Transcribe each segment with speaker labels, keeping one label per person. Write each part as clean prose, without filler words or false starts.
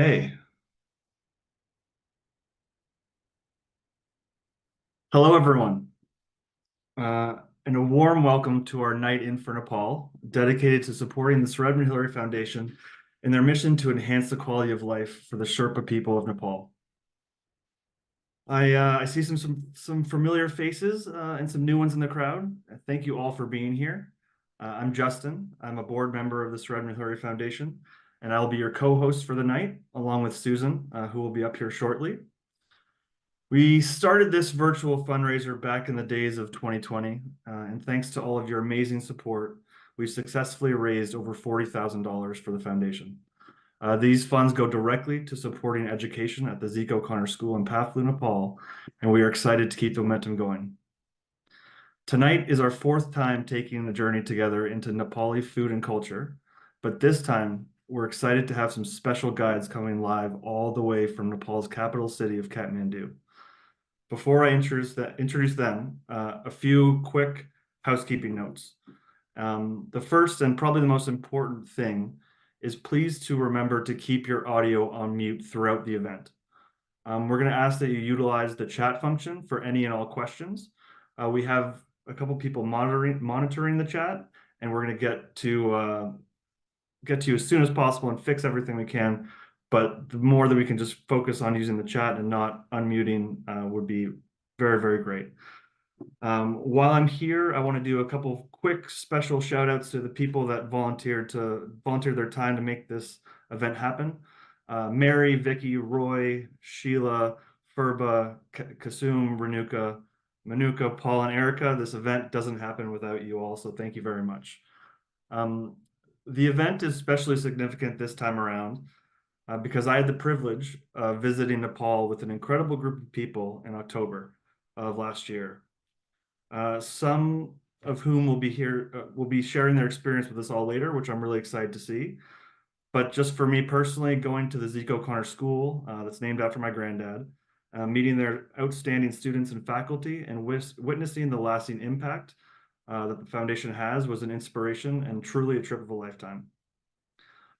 Speaker 1: Hey, hello everyone, uh, and a warm welcome to our night in for Nepal, dedicated to supporting the Srebra Hillary Foundation in their mission to enhance the quality of life for the Sherpa people of Nepal. I see some familiar faces and some new ones in the crowd. Thank you all for being here. I'm Justin. I'm a board member of the Srebra Hillary Foundation, and I'll be your co-host for the night, along with Susan, who will be up here shortly. We started this virtual fundraiser back in the days of 2020, and thanks to all of your amazing support, we've successfully raised over $40,000 for the foundation. These funds go directly to supporting education at the Zeke O'Connor School in Paflu, Nepal, and we are excited to keep the momentum going. Tonight is our fourth time taking the journey together into Nepali food and culture, but this time we're excited to have some special guides coming live all the way from Nepal's capital city of Kathmandu. Before I introduce them, a few quick housekeeping notes. The first and probably the most important thing is please to remember to keep your audio on mute throughout the event. We're going to ask that you utilize the chat function for any and all questions. We have a couple people monitoring the chat, and we're going to get to you as soon as possible and fix everything we can. But the more that we can just focus on using the chat and not unmuting would be very, very great. While I'm here, I want to do a couple of quick special shout outs to the people that volunteered their time to make this event happen. Mary, Vicky, Roy, Sheila, Furba, Kasum, Renuka, Manuka, Paul, and Erica. This event doesn't happen without you all, so thank you very much. The event is especially significant this time around because I had the privilege of visiting Nepal with an incredible group of people in October of last year. Some of whom will be sharing their experience with us all later, which I'm really excited to see. But just for me personally, going to the Zeke O'Connor School, that's named after my granddad, meeting their outstanding students and faculty, and witnessing the lasting impact that the foundation has was an inspiration and truly a trip of a lifetime.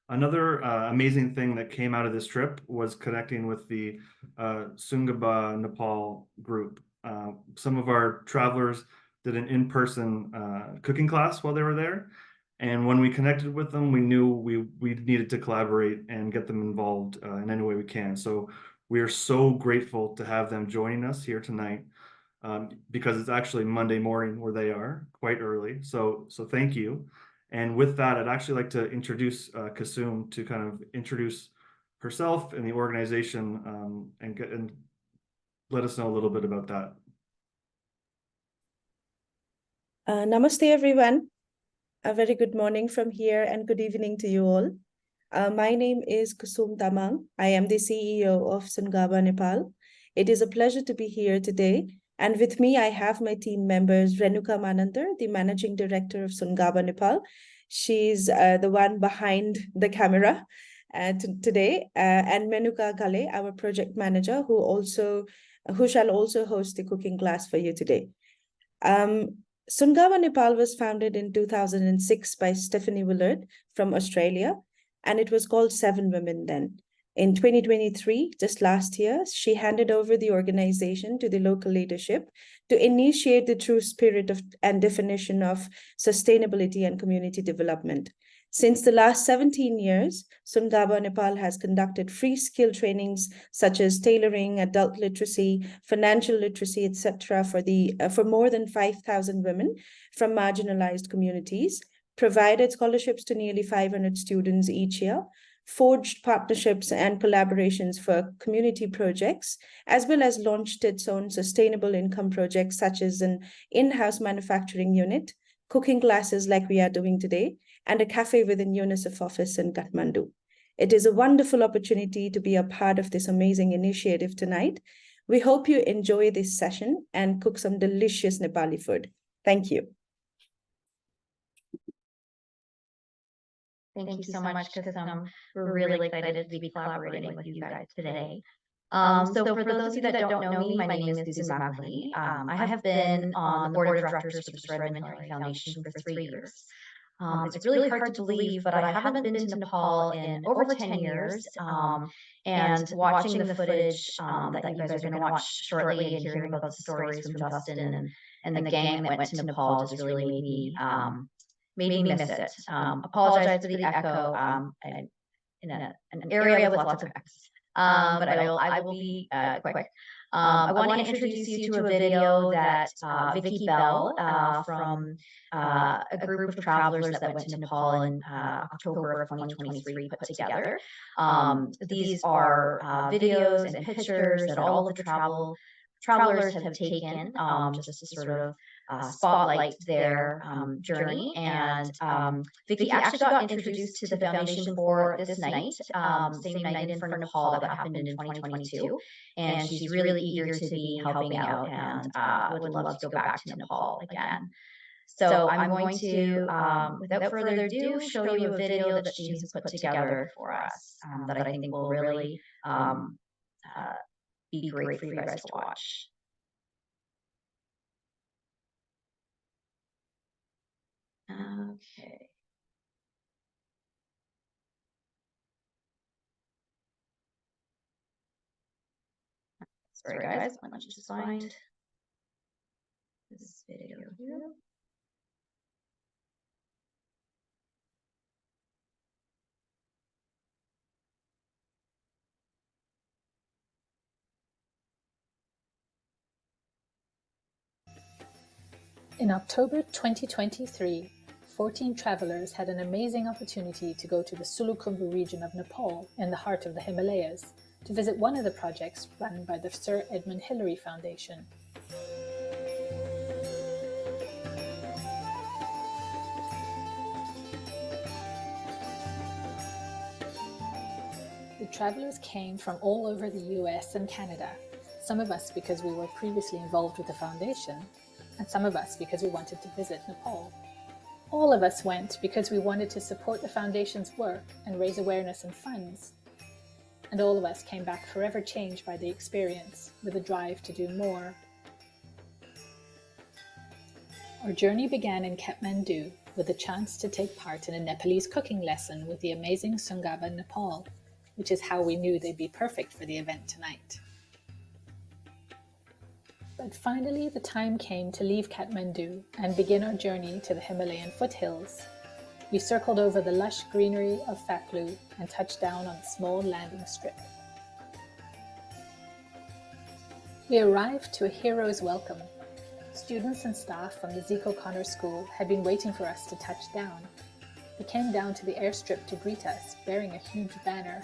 Speaker 1: Another amazing thing that came out of this trip was connecting with the Sungabha Nepal group. Some of our travelers did an in-person cooking class while they were there. And when we connected with them, we knew we needed to collaborate and get them involved in any way we can. So we are so grateful to have them joining us here tonight because it's actually Monday morning where they are, quite early. So thank you. And with that, I'd actually like to introduce Kasum to kind of introduce herself and the organization and let us know a little bit about that.
Speaker 2: Namaste, everyone. A very good morning from here and good evening to you all. My name is Kusum Tamang. I am the CEO of Sungabha Nepal. It is a pleasure to be here today. And with me, I have my team members, Renuka Manandar, the Managing Director of Sungabha Nepal. She's the one behind the camera today, and Menuka Gale, our project manager, who shall also host the cooking class for you today. Sungabha Nepal was founded in 2006 by Stephanie Willard from Australia, and it was called Seven Women then. In 2023, just last year, she handed over the organization to the local leadership to initiate the true spirit of and definition of sustainability and community development. Since the last 17 years, Sungabha Nepal has conducted free skill trainings such as tailoring, adult literacy, financial literacy, etc., for more than 5,000 women from marginalized communities, provided scholarships to nearly 500 students each year, forged partnerships and collaborations for community projects, as well as launched its own sustainable income projects such as an in-house manufacturing unit, cooking classes like we are doing today, and a cafe within UNICEF office in Kathmandu. It is a wonderful opportunity to be a part of this amazing initiative tonight. We hope you enjoy this session and cook some delicious Nepali food. Thank you.
Speaker 3: Thank you so much, Kasum. We're really excited to be collaborating with you guys today. So for those of you that don't know me, my name is Susan Buckley. I have been on the board of directors for the Sherpa Foundation for 3 years. It's really hard to believe, but I haven't been to Nepal in over 10 years. And watching the footage that you guys are going to watch shortly and hearing about the stories from Justin and the gang that went to Nepal just really made me miss it. Apologize for the echo. I'm in an area with lots of X. But I will be quick. I want to introduce you to a video that Vicky Bell from a group of travelers that went to Nepal in October of 2023 put together. These are videos and pictures that all of the travelers have taken just to sort of spotlight their journey. And Vicky actually got introduced to the foundation for this night, same night in for Nepal that happened in 2022. And she's really eager to be helping out and would love to go back to Nepal again. So I'm going to, without further ado, show you a video that she has put together for us that I think will really be great for you guys to watch. Okay. Sorry guys, let me just find this video here.
Speaker 4: In October 2023, 14 travelers had an amazing opportunity to go to the Sulukhumbu region of Nepal in the heart of the Himalayas to visit one of the projects run by the Sir Edmund Hillary Foundation. The travelers came from all over the US and Canada, some of us because we were previously involved with the foundation, and some of us because we wanted to visit Nepal. All of us went because we wanted to support the foundation's work and raise awareness and funds. And all of us came back forever changed by the experience, with a drive to do more. Our journey began in Kathmandu with a chance to take part in a Nepalese cooking lesson with the amazing Sungabha Nepal, which is how we knew they'd be perfect for the event tonight. But finally, the time came to leave Kathmandu and begin our journey to the Himalayan foothills. We circled over the lush greenery of Phaklu and touched down on a small landing strip. We arrived to a hero's welcome. Students and staff from the Zeke O'Connor School had been waiting for us to touch down. They came down to the airstrip to greet us, bearing a huge banner.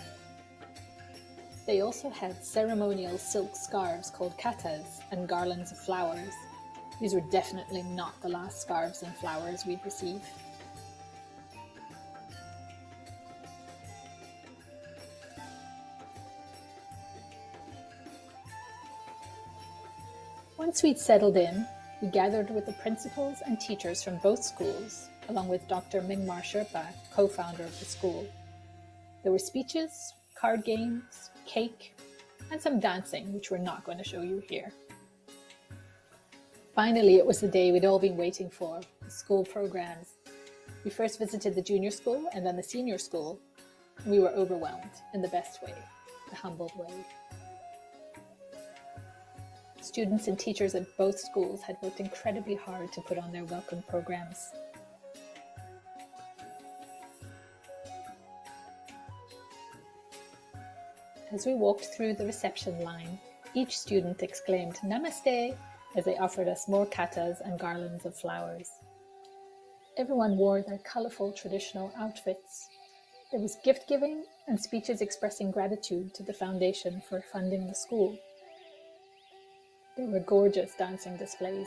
Speaker 4: They also had ceremonial silk scarves called katas and garlands of flowers. These were definitely not the last scarves and flowers we'd receive. Once we'd settled in, we gathered with the principals and teachers from both schools, along with Dr. Mingmar Sherpa, co-founder of the school. There were speeches, card games, cake, and some dancing, which we're not going to show you here. Finally, it was the day we'd all been waiting for, the school programs. We first visited the junior school and then the senior school. We were overwhelmed in the best way, the humbled way. Students and teachers at both schools had worked incredibly hard to put on their welcome programs. As we walked through the reception line, each student exclaimed "Namaste" as they offered us more katas and garlands of flowers. Everyone wore their colourful traditional outfits. There was gift-giving and speeches expressing gratitude to the foundation for funding the school. There were gorgeous dancing displays.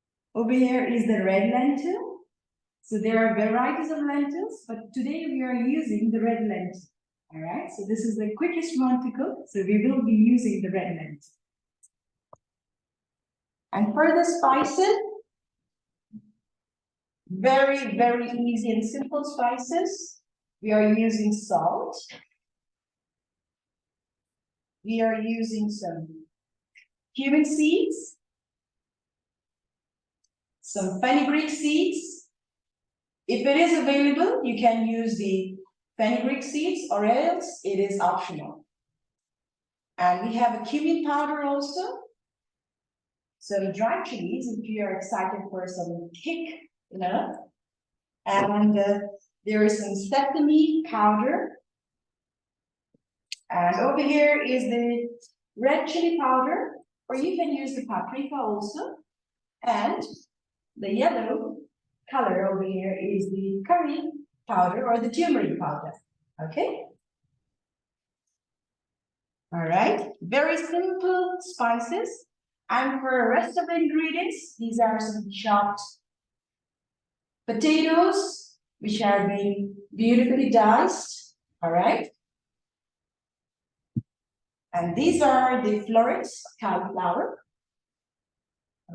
Speaker 5: Over here is the red lentil. So there are varieties of lentils, but today we are using the red lentil. All right, so this is the quickest one to cook. So we will be using the red lentil. And for the spices, very, very easy and simple spices. We are using salt. We are using some cumin seeds, some fenugreek seeds. If it is available, you can use the fenugreek seeds, or else it is optional. And we have a cumin powder also. Some dry chilies if you are excited for some kick, you know. And there is some sesame powder. And over here is the red chili powder, or you can use the paprika also. And the yellow color over here is the curry powder or the turmeric powder. Okay. All right. Very simple spices. And for the rest of the ingredients, these are some chopped potatoes, which have been beautifully diced. All right. And these are the florets of cauliflower.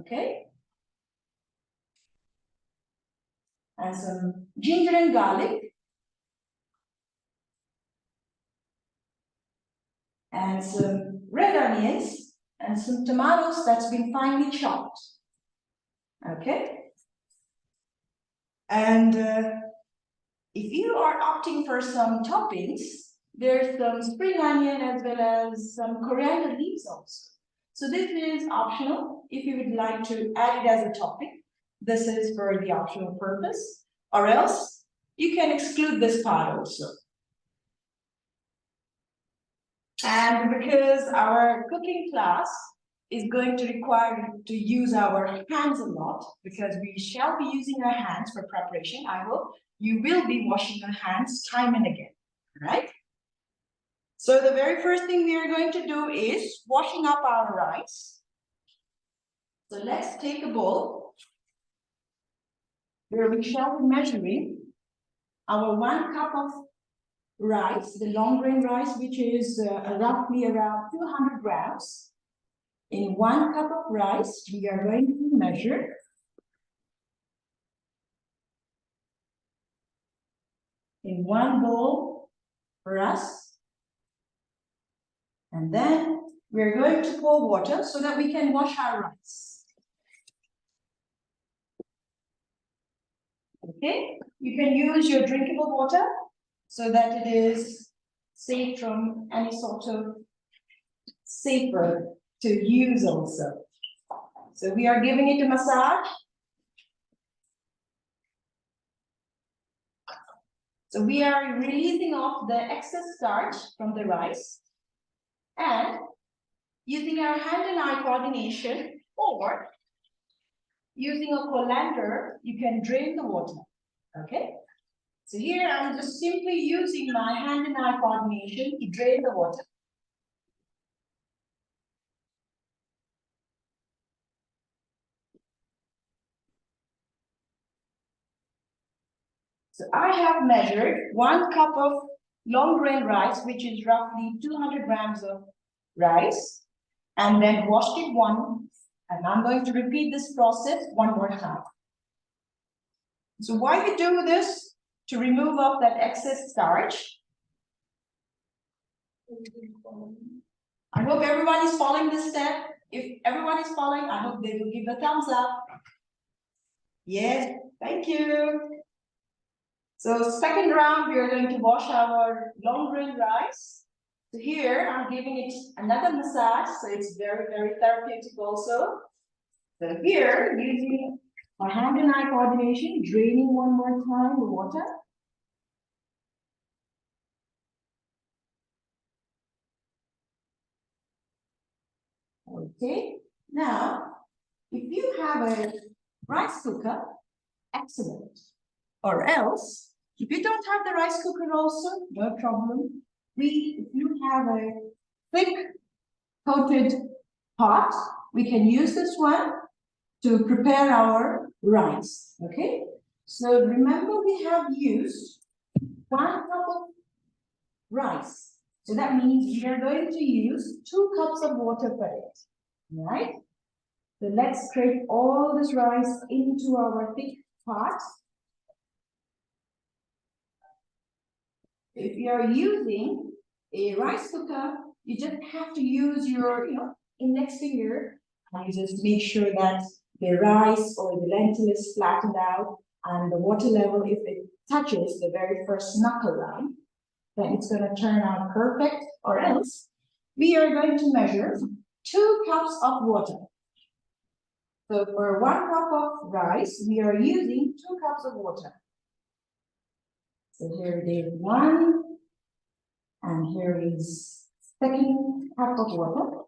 Speaker 5: Okay. And some ginger and garlic. And some red onions and some tomatoes that's been finely chopped. Okay. And if you are opting for some toppings, there's some spring onion as well as some coriander leaves also. So this is optional if you would like to add it as a topping. This is for the optional purpose, or else you can exclude this part also. And because our cooking class is going to require to use our hands a lot, because we shall be using our hands for preparation, I hope you will be washing your hands time and again, right? So the very first thing we are going to do is washing up our rice. So let's take a bowl where we shall be measuring our 1 cup of rice, the long grain rice, which is roughly around 200 grams. In 1 cup of rice, we are going to measure in 1 bowl for us. And then we're going to pour water so that we can wash our rice. Okay, you can use your drinkable water so that it is safe from any sort of safer to use also. So we are giving it a massage. So we are releasing off the excess starch from the rice and using our hand and eye coordination, or using a colander, you can drain the water. Okay. So here I'm just simply using my hand and eye coordination to drain the water. So I have measured 1 cup of long grain rice, which is roughly 200 grams of rice, and then washed it once. And I'm going to repeat this process 1 more time. So why we do this? To remove off that excess starch. I hope everyone is following this step. If everyone is following, I hope they will give a thumbs up. Yes, thank you. So second round, we are going to wash our long grain rice. So here I'm giving it another massage, so it's very, very therapeutic also. So here, using my hand and eye coordination, draining 1 more time the water. Okay, now, if you have a rice cooker, excellent. Or else, if you don't have the rice cooker also, no problem. If you have a thick coated pot, we can use this one. to prepare our rice, okay? So remember we have used 1 cup of rice. So that means we are going to use 2 cups of water for it, right? So let's scrape all this rice into our thick pot. If you are using a rice cooker, you just have to use your, index finger and you just make sure that the rice or the lentil is flattened out and the water level, if it touches the very first knuckle line, then it's going to turn out perfect, or else we are going to measure 2 cups of water. So for 1 cup of rice, we are using 2 cups of water. So here it is 1, and here is 2nd cup of water.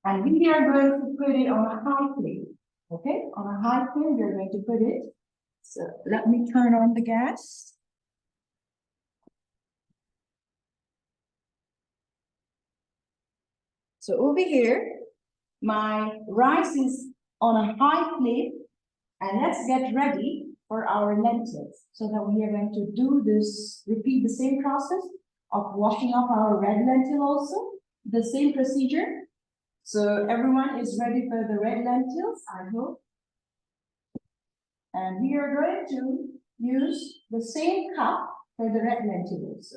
Speaker 5: And we are going to put it on a high flame. Okay, on a high flame, we're going to put it. So let me turn on the gas. So over here, my rice is on a high flame, and let's get ready for our lentils. So that we are going to do this, repeat the same process of washing up our red lentil also, the same procedure. So everyone is ready for the red lentils, I hope. And we are going to use the same cup for the red lentil also.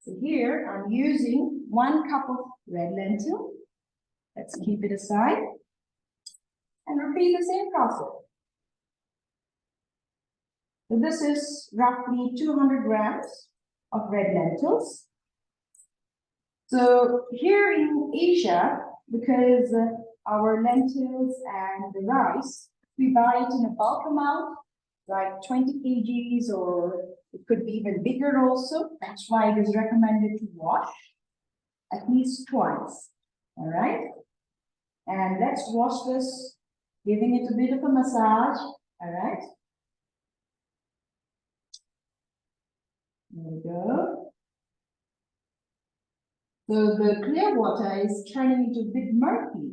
Speaker 5: So here I'm using 1 cup of red lentil. Let's keep it aside and repeat the same process. So this is roughly 200 grams of red lentils. So here in Asia, because our lentils and the rice, we buy it in a bulk amount, like 20 kgs, or it could be even bigger also. That's why it is recommended to wash at least twice, all right? And let's wash this, giving it a bit of a massage, all right? There we go. So the clear water is turning into a bit murky.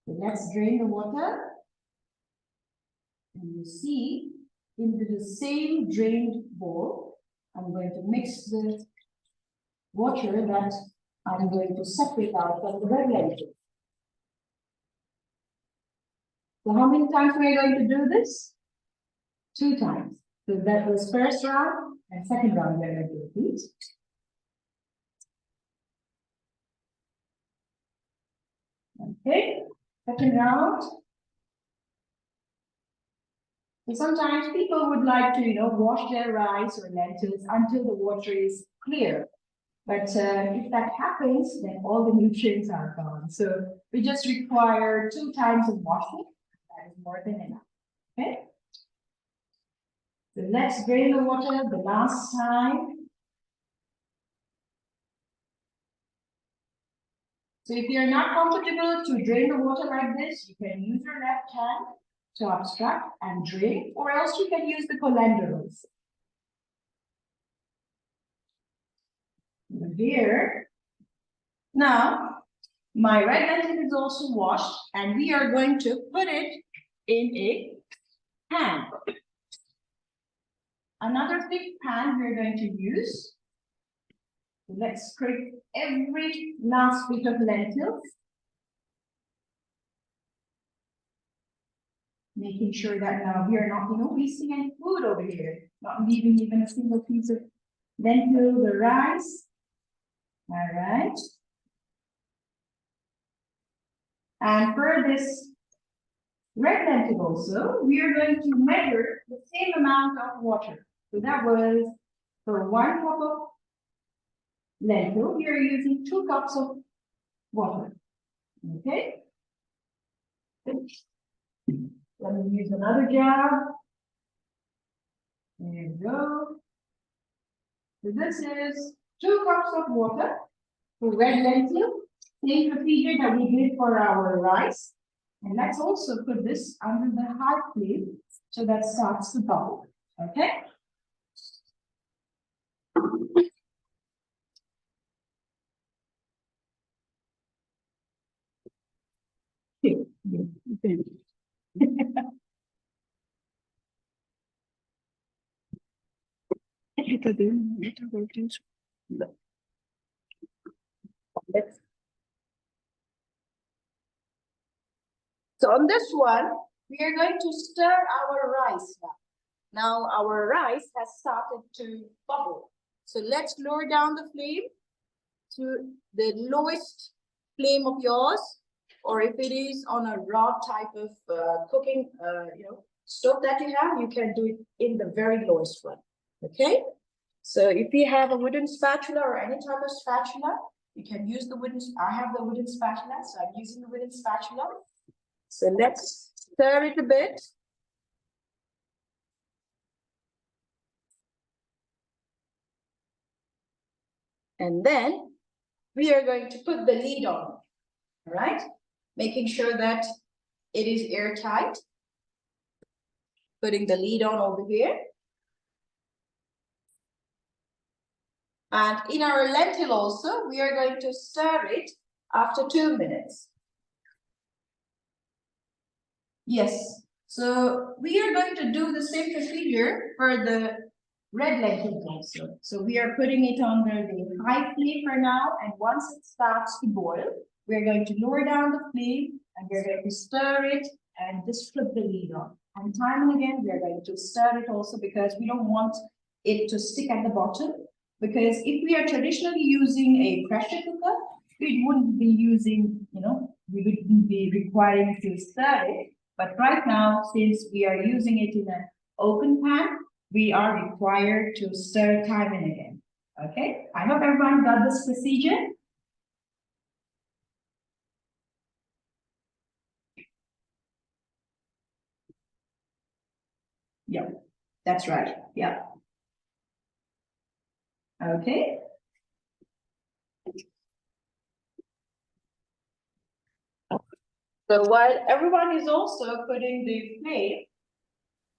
Speaker 5: So let's drain the water. And you see, into the same drained bowl, I'm going to mix the water that I'm going to separate out from the red lentil. So how many times are we going to do this? 2 times. So that was first round, and second round we're going to repeat. Okay, second round. So sometimes people would like to, wash their rice or lentils until the water is clear. But if that happens, then all the nutrients are gone. So we just require 2 times of washing. That is more than enough. Okay. So let's drain the water the last time. So if you're not comfortable to drain the water like this, you can use your left hand to obstruct and drain, or else you can use the colander also. Here, now my red lentil is also washed, and we are going to put it in a pan. Another thick pan we're going to use. Let's scrape every last bit of lentils, making sure that now we are not, wasting any food over here, not leaving even a single piece of lentil, the rice. All right. And for this red lentil also, we are going to measure the same amount of water. So that was for 1 cup of lentil, we are using 2 cups of water. Okay. Let me use another jar. There you go. So this is 2 cups of water for red lentil. Same procedure that we did for our rice. And let's also put this under the high flame so that starts to bubble. Okay. So on this one, we are going to stir our rice now. Now our rice has started to bubble. So let's lower down the flame to the lowest flame of yours, or if it is on a raw type of cooking, stove that you have, you can do it in the very lowest one. Okay. So if you have a wooden spatula or any type of spatula, you can use the wooden. I have the wooden spatula, so I'm using the wooden spatula. So let's stir it a bit. And then we are going to put the lid on, all right? Making sure that it is airtight. Putting the lid on over here. And in our lentil also, we are going to stir it after 2 minutes. Yes, so we are going to do the same procedure for the red lentils also. So we are putting it under the high flame for now, and once it starts to boil, we're going to lower down the flame and we're going to stir it and just flip the lid on. And time and again, we're going to stir it also because we don't want it to stick at the bottom. Because if we are traditionally using a pressure cooker, we wouldn't be using, we wouldn't be requiring to stir it. But right now, since we are using it in an open pan, we are required to stir time and again. Okay, I hope everyone got this procedure. Yeah, that's right. Yeah. Okay. So while everyone is also putting the flame,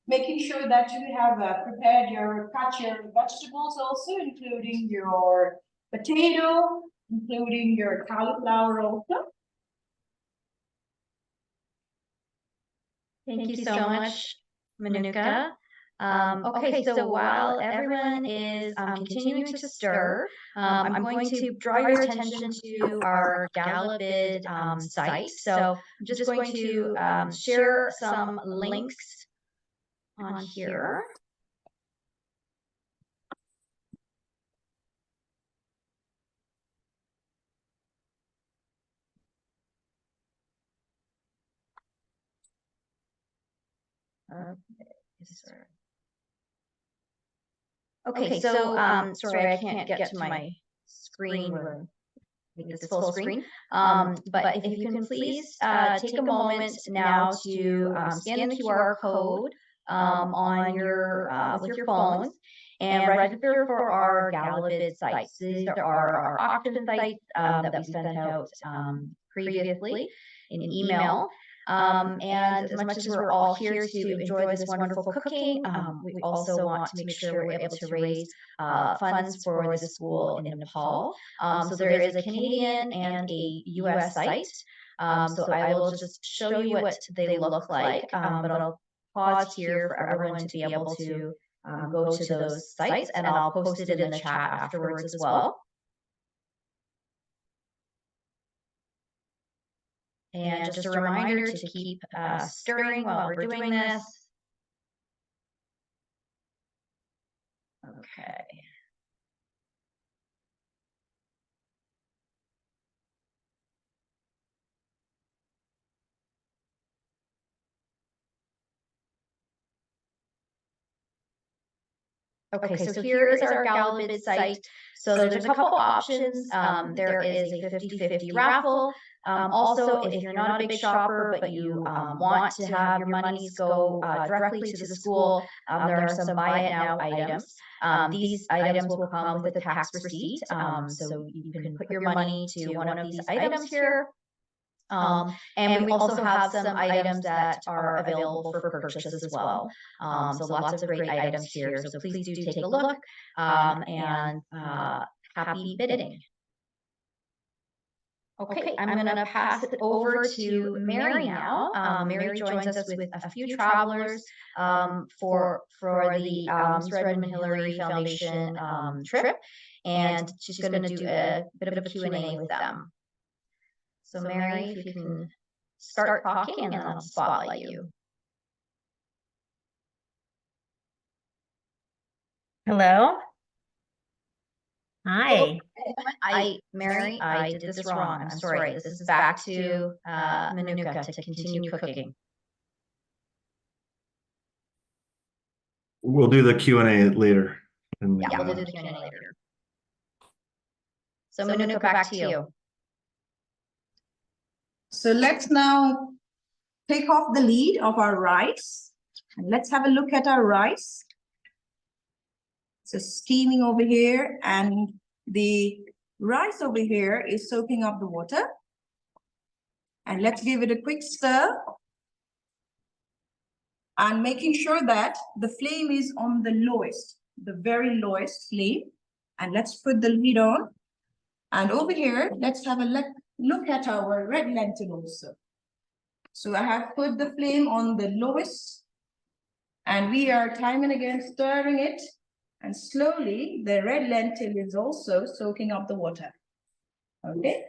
Speaker 5: making sure that you have cut your vegetables also, including your potato, including your cauliflower also.
Speaker 3: Thank you so much, Manuka. Okay, so while everyone is continuing to stir, I'm going to draw your attention to our Galabid site. So I'm just going to share some links on here. Okay, so sorry, I can't get to my screen. This full screen. But if you can please take a moment now to scan the QR code on your with your phones and register for our Galabid sites. These are our auction sites that we sent out previously in email. And as much as we're all here to enjoy this wonderful cooking, we also want to make sure we're able to raise funds for the school in Nepal. So there is a Canadian and a US site. So I will just show you what they look like, but I'll pause here for everyone to be able to go to those sites, and I'll post it in the chat afterwards as well. And just a reminder to keep stirring while we're doing this. Okay. Okay, so here is our Galabid site. So there's a couple options. There is a 50-50 raffle. Also, if you're not a big shopper, but you want to have your monies go directly to the school, there are some buy it now items. These items will come with a tax receipt. So you can put your money to one of these items here. And we also have some items that are available for purchase as well. So lots of great items here. So please do take a look and happy bidding. Okay, I'm gonna pass it over to Mary now. Mary joins us with a few travelers for the Sir Edmund Hillary Foundation trip, and she's gonna do a bit of a Q&A with them. So Mary, if you can start talking, and then I'll spotlight you.
Speaker 6: Hello. Hi.
Speaker 3: Mary, I did this wrong. I'm sorry. This is back to Manuka to continue cooking.
Speaker 1: We'll do the Q&A later.
Speaker 3: Yeah, we'll do the Q&A later. So Manuka, back to you.
Speaker 5: So let's now take off the lid of our rice and let's have a look at our rice. So steaming over here, and the rice over here is soaking up the water. And let's give it a quick stir. And making sure that the flame is on the lowest, the very lowest flame. And let's put the lid on. And over here, let's have a look at our red lentil also. So I have put the flame on the lowest. And we are time and again stirring it. And slowly, the red lentil is also soaking up the water. Okay.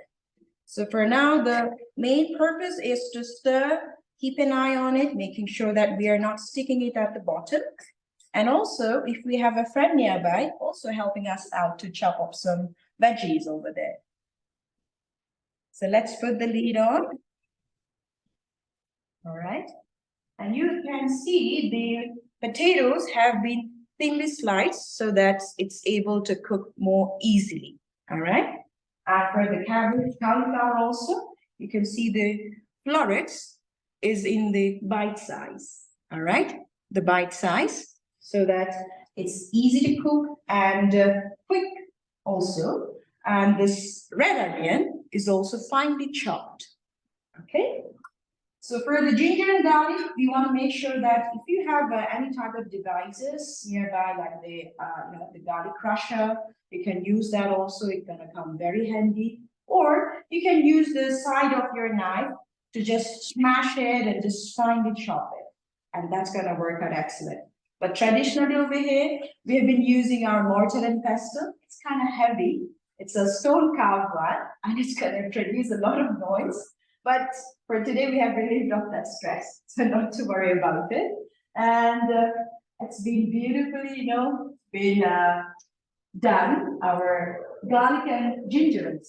Speaker 5: So for now, the main purpose is to stir, keep an eye on it, making sure that we are not sticking it at the bottom. And also, if we have a friend nearby, also helping us out to chop up some veggies over there. So let's put the lid on. All right. And you can see the potatoes have been thinly sliced so that it's able to cook more easily. All right. And for the cauliflower also, you can see the florets is in the bite size. All right. The bite size, so that it's easy to cook and quick also. And this red onion is also finely chopped. Okay. So for the ginger and garlic, we want to make sure that if you have any type of devices nearby, like the garlic crusher, you can use that also. It's going to come very handy. Or you can use the side of your knife to just smash it and just finely chop it. And that's going to work out excellent. But traditionally over here, we have been using our mortar and pestle. It's kind of heavy. It's a stone carved one, and it's going to produce a lot of noise. But for today, we have relieved of that stress, so not to worry about it. And it's been beautifully, done, our garlic and ginger.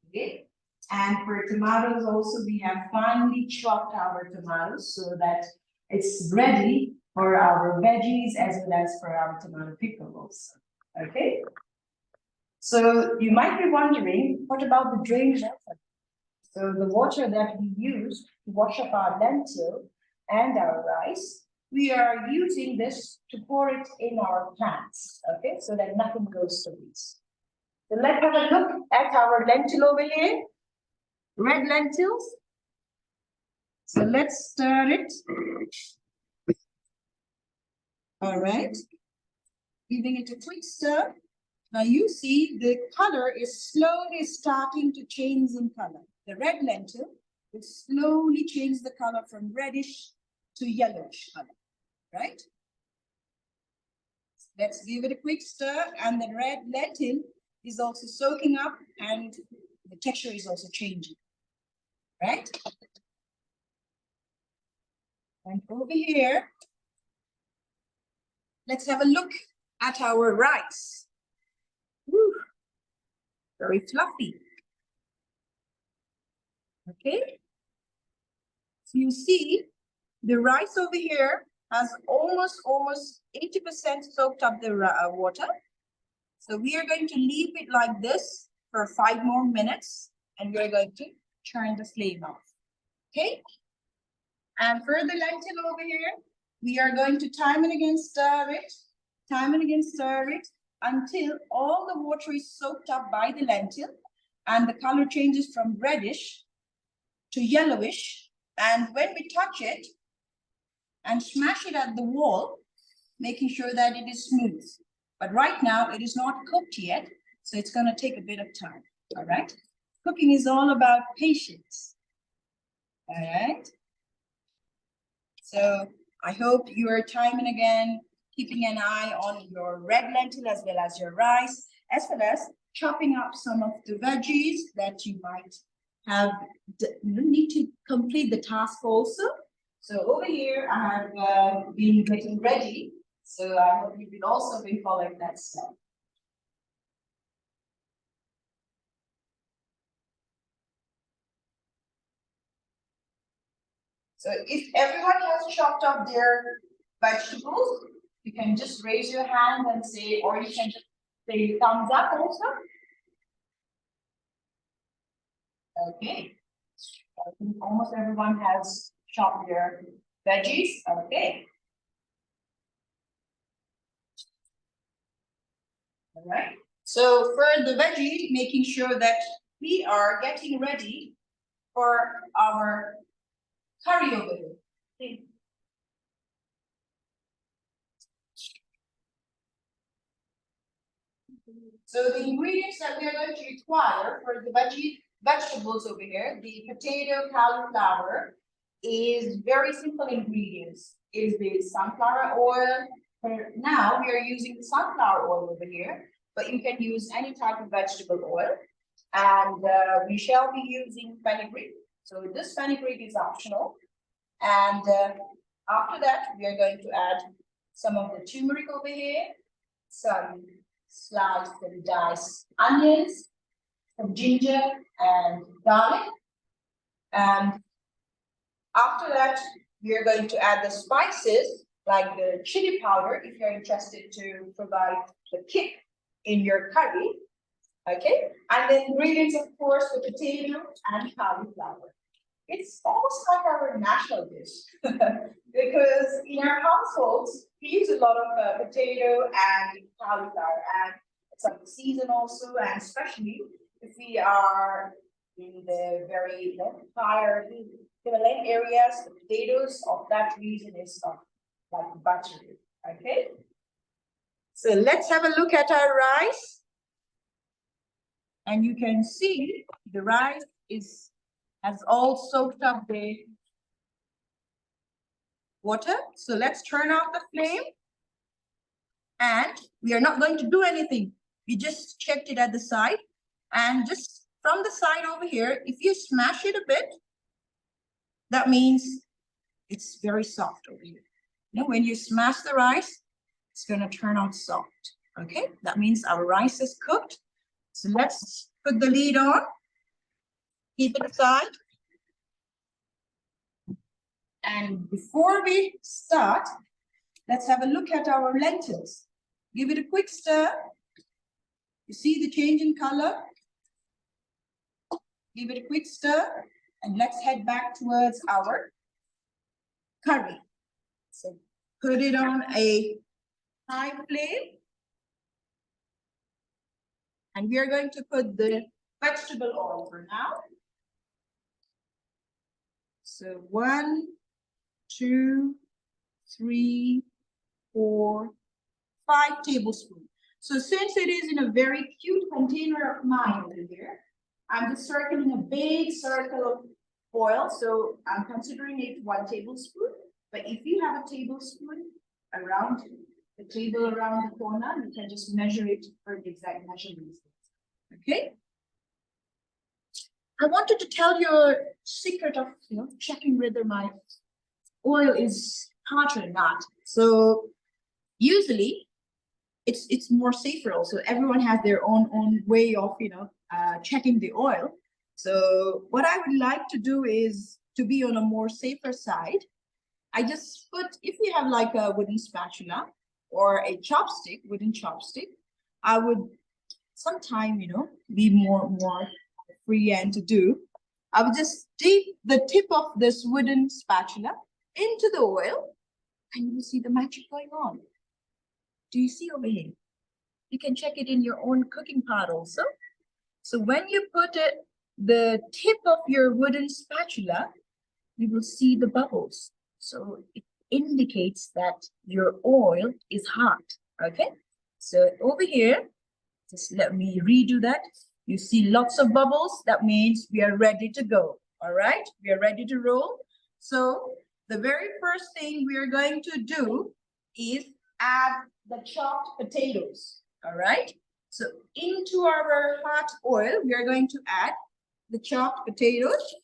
Speaker 5: Okay. And for tomatoes also, we have finely chopped our tomatoes so that it's ready for our veggies as well as for our tomato pickle also. Okay. So you might be wondering, what about the drained water? So the water that we use to wash up our lentil and our rice, we are using this to pour it in our plants, okay, so that nothing goes to waste. So let's have a look at our lentil over here, red lentils. So let's stir it. All right, giving it a quick stir. Now you see the color is slowly starting to change in color. The red lentil will slowly change the color from reddish to yellowish color, right? Let's give it a quick stir, and the red lentil is also soaking up and the texture is also changing, right? And over here, let's have a look at our rice. Woo, very fluffy. Okay, so you see the rice over here has almost 80% soaked up the water. So we are going to leave it like this for 5 more minutes, and we're going to turn the flame off. Okay, and for the lentil over here, we are going to time and again stir it, until all the water is soaked up by the lentil and the color changes from reddish to yellowish. And when we touch it and smash it at the wall, making sure that it is smooth. But right now it is not cooked yet, so it's going to take a bit of time. All right, cooking is all about patience. All right. So I hope you are time and again keeping an eye on your red lentil as well as your rice, as well as chopping up some of the veggies that you might have need to complete the task also. So over here, I have been getting ready. So I hope you will also be following that step. So if everyone has chopped up their vegetables, you can just raise your hand and say, or you can just say thumbs up also. Okay. I think almost everyone has chopped their veggies. Okay. All right. So for the veggie, making sure that we are getting ready for our curry over here. Okay. So the ingredients that we are going to require for the vegetables over here, the potato, cauliflower, is very simple ingredients. Is the sunflower oil. For now, we are using the sunflower oil over here, but you can use any type of vegetable oil. And we shall be using fenugreek. So this fenugreek is optional. And after that, we are going to add some of the turmeric over here, some sliced and diced onions, some ginger and garlic. And after that, we are going to add the spices like the chili powder if you're interested to provide the kick in your curry. Okay, and the ingredients, of course, the potato and cauliflower. It's almost like our national dish because in our households, we use a lot of potato and cauliflower, and it's like the season also, and especially if we are in the very higher Himalayan areas, the potatoes of that region is like butter. Okay, so let's have a look at our rice. And you can see the rice has all soaked up the water. So let's turn off the flame. And we are not going to do anything. We just checked it at the side. And just from the side over here, if you smash it a bit, that means it's very soft over here. You know, when you smash the rice, it's going to turn out soft. Okay, that means our rice is cooked. So let's put the lid on, keep it aside. And before we start, let's have a look at our lentils. Give it a quick stir. You see the change in color? Give it a quick stir, and let's head back towards our curry. So put it on a high flame. And we are going to put the vegetable oil for now. So 1, 2, 3, 4, 5 tablespoons. So since it is in a very cute container of mine over here, I'm just circling a big circle of oil. So I'm considering it 1 tablespoon. But if you have a tablespoon around the table around the corner, you can just measure it for the exact measurements. Okay. I wanted to tell you a secret of checking whether my oil is hot or not. So usually it's more safer also. Everyone has their own way of checking the oil. So what I would like to do is to be on a more safer side. I just put, if you have like a wooden spatula or a chopstick, wooden chopstick, I would sometime, be more free and to do. I would just dip the tip of this wooden spatula into the oil, and you will see the magic going on. Do you see over here? You can check it in your own cooking pot also. So when you put the tip of your wooden spatula, you will see the bubbles. So it indicates that your oil is hot. Okay. So over here, just let me redo that.
Speaker 6: You see lots of bubbles, that means we are ready to go. All right, we are ready to roll. So the very first thing we are going to do is add the chopped potatoes. All right, so into our hot oil, we are going to add the chopped potatoes.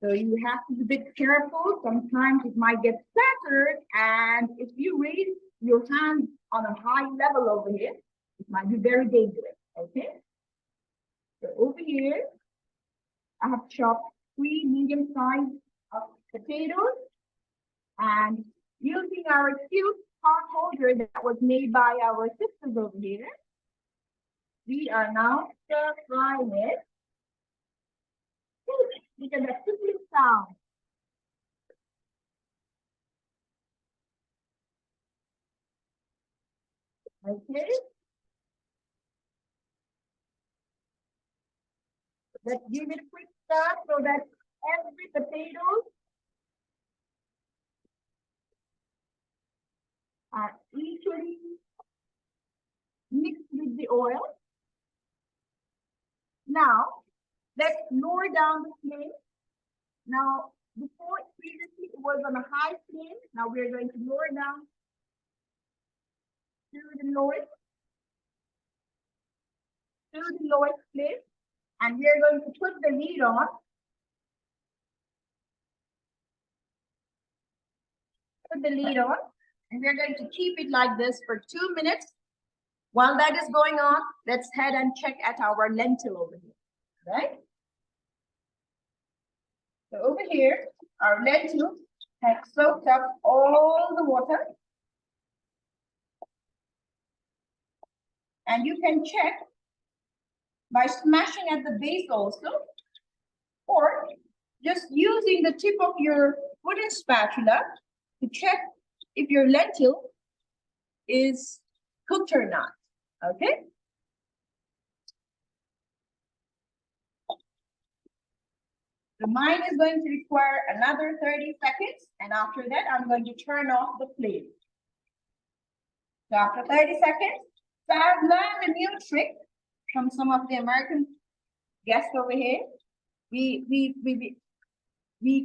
Speaker 6: So you have to be a bit careful. Sometimes it might get scattered, and if you raise your hand on a high level over here, it might be very dangerous. Okay. So over here, I have chopped 3 medium-sized potatoes, and using our cute pot holder that was made by our sisters over here, we are now stir frying it. Look at that cooking sound. Okay. Let's give it a quick stir so that every potato are equally mixed with the oil. Now, let's lower down the flame. Now, before previously it was on a high flame. Now we are going to lower down to the lowest flame, and we are going to put the lid on. Put the lid on, and we are going to keep it like this for 2 minutes. While that is going on, let's head and check at our lentil over here, right? So over here, our lentil has soaked up all the water. And you can check by smashing at the base also, or just using the tip of your wooden spatula to check if your lentil is cooked or not, okay? So mine is going to require another 30 seconds, and after that, I'm going to turn off the flame. So after 30 seconds, so I've learned a new trick from some of the American guests over here. We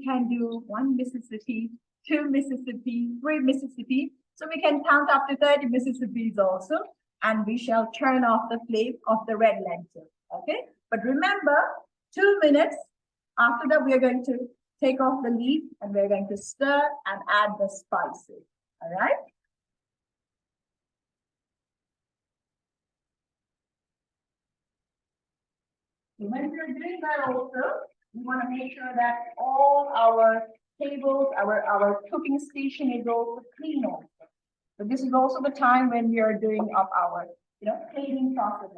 Speaker 6: can do 1 Mississippi, 2 Mississippi, 3 Mississippi. So we can count up to 30 Mississippis also, and we shall turn off the flame of the red lentil, okay? But remember, 2 minutes. After that, we are going to take off the lid, and we're going to stir and add the spices, all right? When we're doing that also, we want to make sure that all our tables, our cooking station is also clean also. So this is also the time when we are doing up our, cleaning process.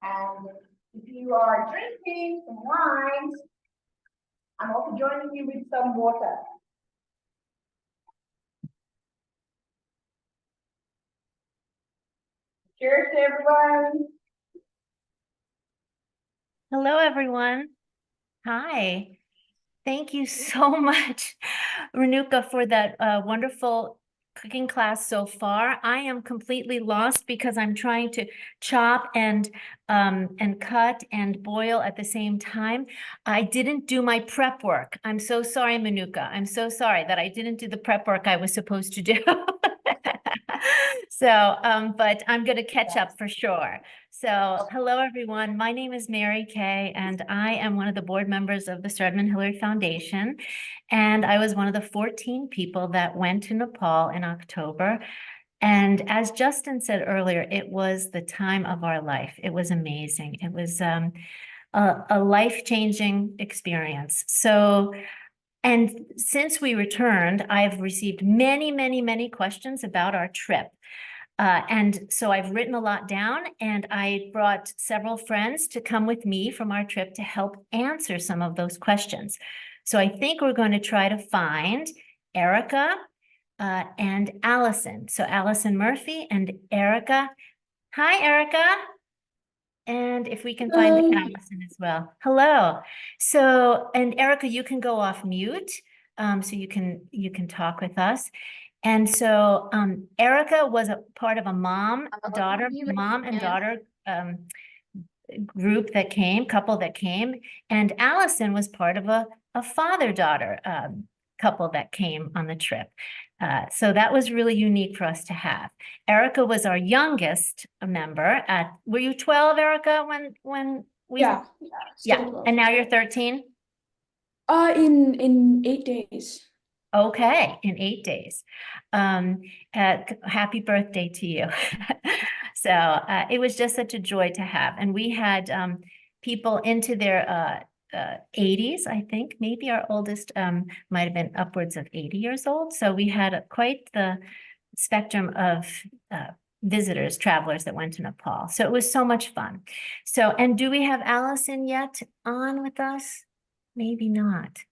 Speaker 6: And if you are drinking some wines, I'm also joining you with some water. Cheers to everyone.
Speaker 3: Hello, everyone. Hi. Thank you so much, Renuka, for that wonderful cooking class so far. I am completely lost because I'm trying to chop and cut and boil at the same time. I didn't do my prep work. I'm so sorry, Manuka. I'm so sorry that I didn't do the prep work I was supposed to do. So, but I'm going to catch up for sure. So hello, everyone. My name is Mary Kay, and I am one of the board members of the Sir Edmund Hillary Foundation. And I was one of the 14 people that went to Nepal in October. And as Justin said earlier, it was the time of our life. It was amazing. It was a life-changing experience. So, and since we returned, I've received many, many, many questions about our trip. And so I've written a lot down, and I brought several friends to come with me from our trip to help answer some of those questions. So I think we're going to try to find Erica and Allison. So Allison Murphy and Erica. Hi, Erica. And if we can find Allison as well. Hello. So, and Erica, you can go off mute.
Speaker 7: so you can talk with us. And so Erica was a part of a mom and daughter group that couple that came, and Allison was part of a father-daughter couple that came on the trip. So that was really unique for us to have. Erica was our youngest member. Were you 12, Erica, when we?
Speaker 8: Yeah.
Speaker 7: Yeah, and now you're 13?
Speaker 8: In 8 days.
Speaker 7: Okay, in 8 days. Happy birthday to you. So it was just such a joy to have. And we had people into their 80s, I think. Maybe our oldest might have been upwards of 80 years old. So we had quite the spectrum of visitors, travelers that went to Nepal. So it was so much fun. So, and do we have Allison yet on with us? Maybe not.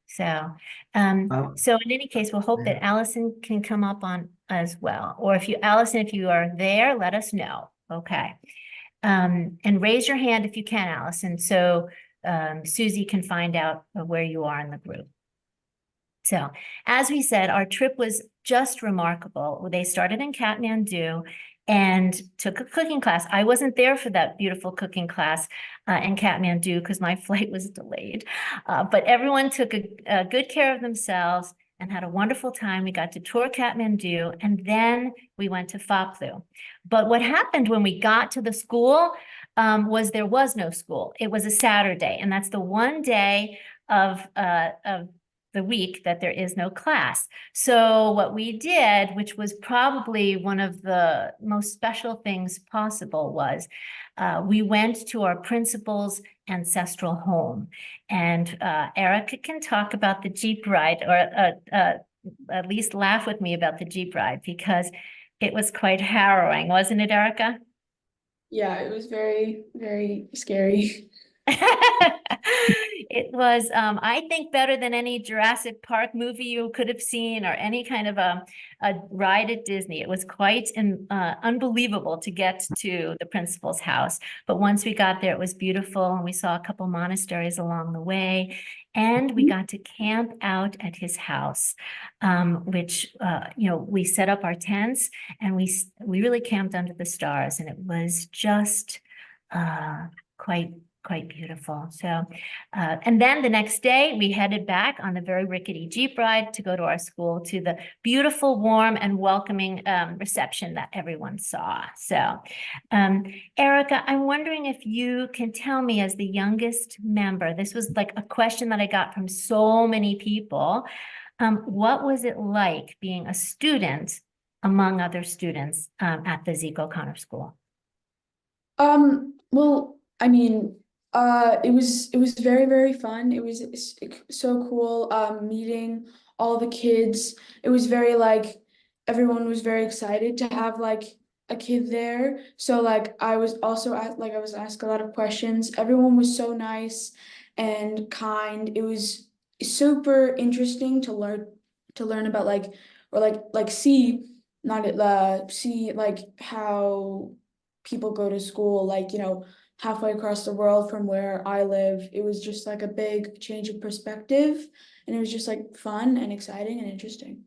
Speaker 7: So, so in any case, we'll hope that Allison can come up on as well. Or if you, Allison, if you are there, let us know. Okay. And raise your hand if you can, Allison, so Susie can find out where you are in the group. So, as we said, our trip was just remarkable. They started in Kathmandu and took a cooking class. I wasn't there for that beautiful cooking class in Kathmandu because my flight was delayed. But everyone took a good care of themselves and had a wonderful time. We got to tour Kathmandu, and then we went to Phaplu. But what happened when we got to the school was there was no school. It was a Saturday, and that's the one day of the week that there is no class. So what we did, which was probably one of the most special things possible, was we went to our principal's ancestral home. And Erica can talk about the Jeep ride, or at least laugh with me about the Jeep ride, because it was quite harrowing, wasn't it, Erica?
Speaker 8: Yeah, it was very, very scary.
Speaker 7: It was, I think, better than any Jurassic Park movie you could have seen, or any kind of a ride at Disney. It was quite unbelievable to get to the principal's house. But once we got there, it was beautiful, and we saw a couple monasteries along the way. And we got to camp out at his house, which, we set up our tents, and we really camped under the stars, and it was just quite beautiful. So, and then the next day we headed back on the very rickety Jeep ride to go to our school, to the beautiful, warm, and welcoming reception that everyone saw. So, Erica, I'm wondering if you can tell me, as the youngest member, this was like a question that I got from so many people. What was it like being a student among other students at the Zico Connor School?
Speaker 8: Well, I mean, it was very, very fun. It was so cool, meeting all the kids. It was very everyone was very excited to have a kid there. So I was also I was asked a lot of questions. Everyone was so nice and kind. It was super interesting to learn about see not see how people go to school, halfway across the world from where I live. It was just a big change of perspective, and it was just fun and exciting and interesting.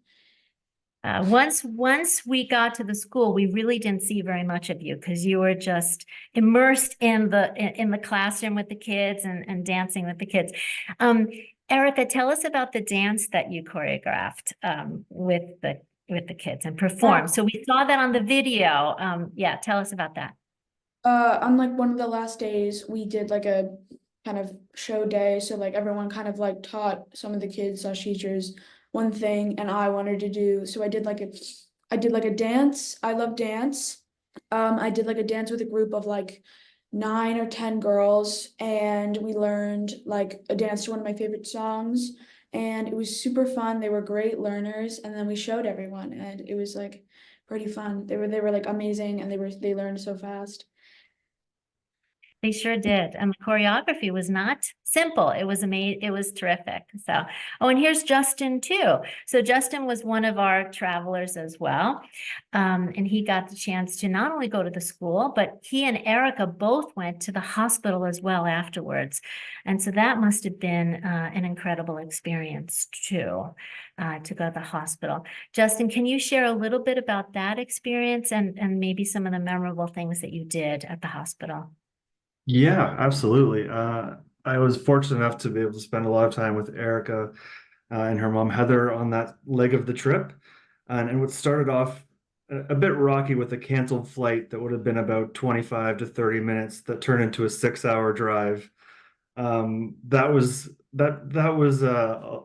Speaker 7: Once we got to the school, we really didn't see very much of you because you were just immersed in the classroom with the kids and dancing with the kids. Erica, tell us about the dance that you choreographed with the kids and performed. So we saw that on the video. Yeah, tell us about that.
Speaker 8: On one of the last days, we did a kind of show day. So everyone kind of taught some of the kids teachers one thing, and I wanted to do. So I did a dance. I love dance. I did a dance with a group of 9 or 10 girls, and we learned a dance to one of my favorite songs, and it was super fun. They were great learners, and then we showed everyone, and it was pretty fun. They were amazing, and they learned so fast.
Speaker 7: They sure did. And the choreography was not simple. It was amazing. It was terrific. So, oh, and here's Justin too. So Justin was one of our travelers as well. And he got the chance to not only go to the school, but he and Erica both went to the hospital as well afterwards. And so that must have been an incredible experience too, to go to the hospital. Justin, can you share a little bit about that experience and maybe some of the memorable things that you did at the hospital?
Speaker 1: Yeah, absolutely. I was fortunate enough to be able to spend a lot of time with Erica and her mom Heather on that leg of the trip. And what started off a bit rocky with a canceled flight that would have been about 25 to 30 minutes that turned into a 6-hour drive. That was a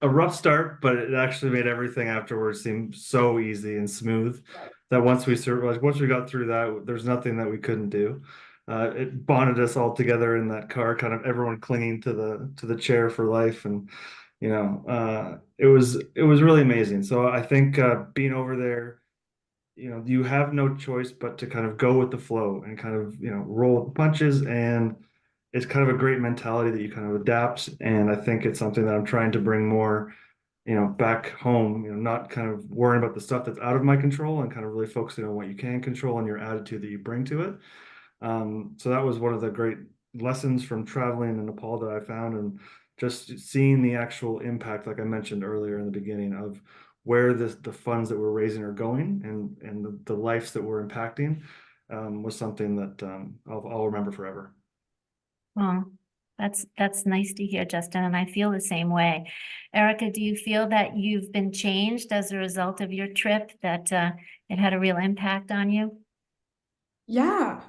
Speaker 1: rough start, but it actually made everything afterwards seem so easy and smooth that once we got through that, there's nothing that we couldn't do. It bonded us all together in that car, kind of everyone clinging to the chair for life, and it was really amazing. So I think being over there, you have no choice but to kind of go with the flow and kind of roll with the punches, and it's kind of a great mentality that you kind of adapt. And I think it's something that I'm trying to bring more back home, not kind of worrying about the stuff that's out of my control and kind of really focusing on what you can control and your attitude that you bring to it. So that was one of the great lessons from traveling in Nepal that I found, and just seeing the actual impact, like I mentioned earlier in the beginning, of where the funds that we're raising are going, and the lives that we're impacting, was something that I'll remember forever.
Speaker 7: Well, that's nice to hear, Justin, and I feel the same way. Erica, do you feel that you've been changed as a result of your trip, that it had a real impact on you?
Speaker 8: Yeah,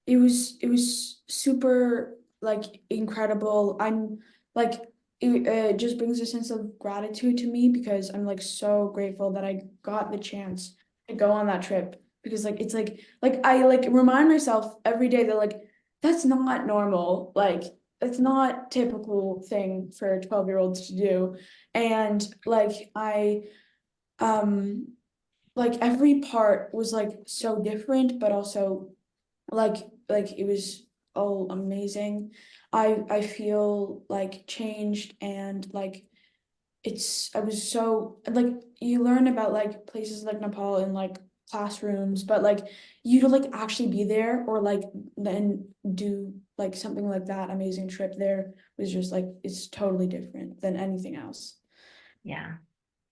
Speaker 8: it was super like incredible. I'm like it just brings a sense of gratitude to me because I'm like so grateful that I got the chance to go on that trip, because like it's like I like remind myself every day that like that's not normal. Like it's not typical thing for 12-year-olds to do. And like um like every part was like so different, but also like it was all amazing. I feel like changed, and like I was so like, you learn about like places like Nepal in like classrooms, but like you to like actually be there or like then do like something like that amazing trip there was just like, it's totally different than anything else.
Speaker 7: Yeah.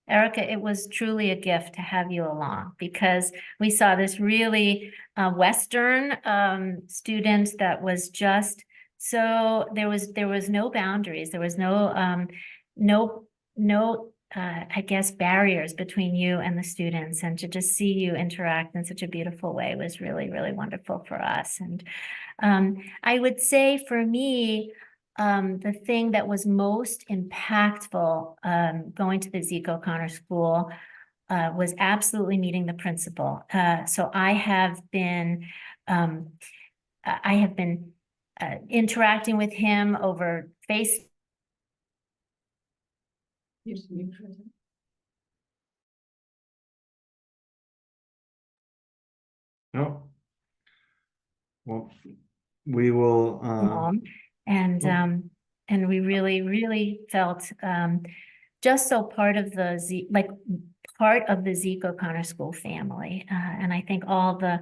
Speaker 7: Erica, it was truly a gift to have you along, because we saw this really Western student that was just so there was no boundaries, there was no I guess barriers between you and the students, and to just see you interact in such a beautiful way was really, really wonderful for us. And I would say for me, the thing that was most impactful going to the Zeke O'Connor School was absolutely meeting the principal. So I have been interacting with him over Facebook.
Speaker 1: No. Well, we will.
Speaker 7: And we really, really felt just so part of the Zeke O'Connor School family. And I think all the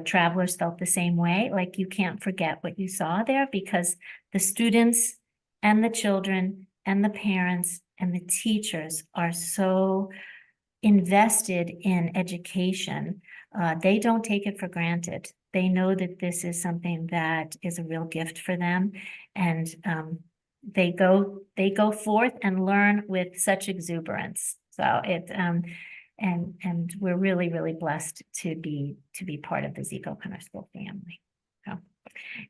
Speaker 7: travelers felt the same way. Like, you can't forget what you saw there, because the students and the children and the parents and the teachers are so invested in education. They don't take it for granted. They know that this is something that is a real gift for them, and they go forth and learn with such exuberance. So and we're really, really blessed to be part of the Zeke O'Connor School family. So,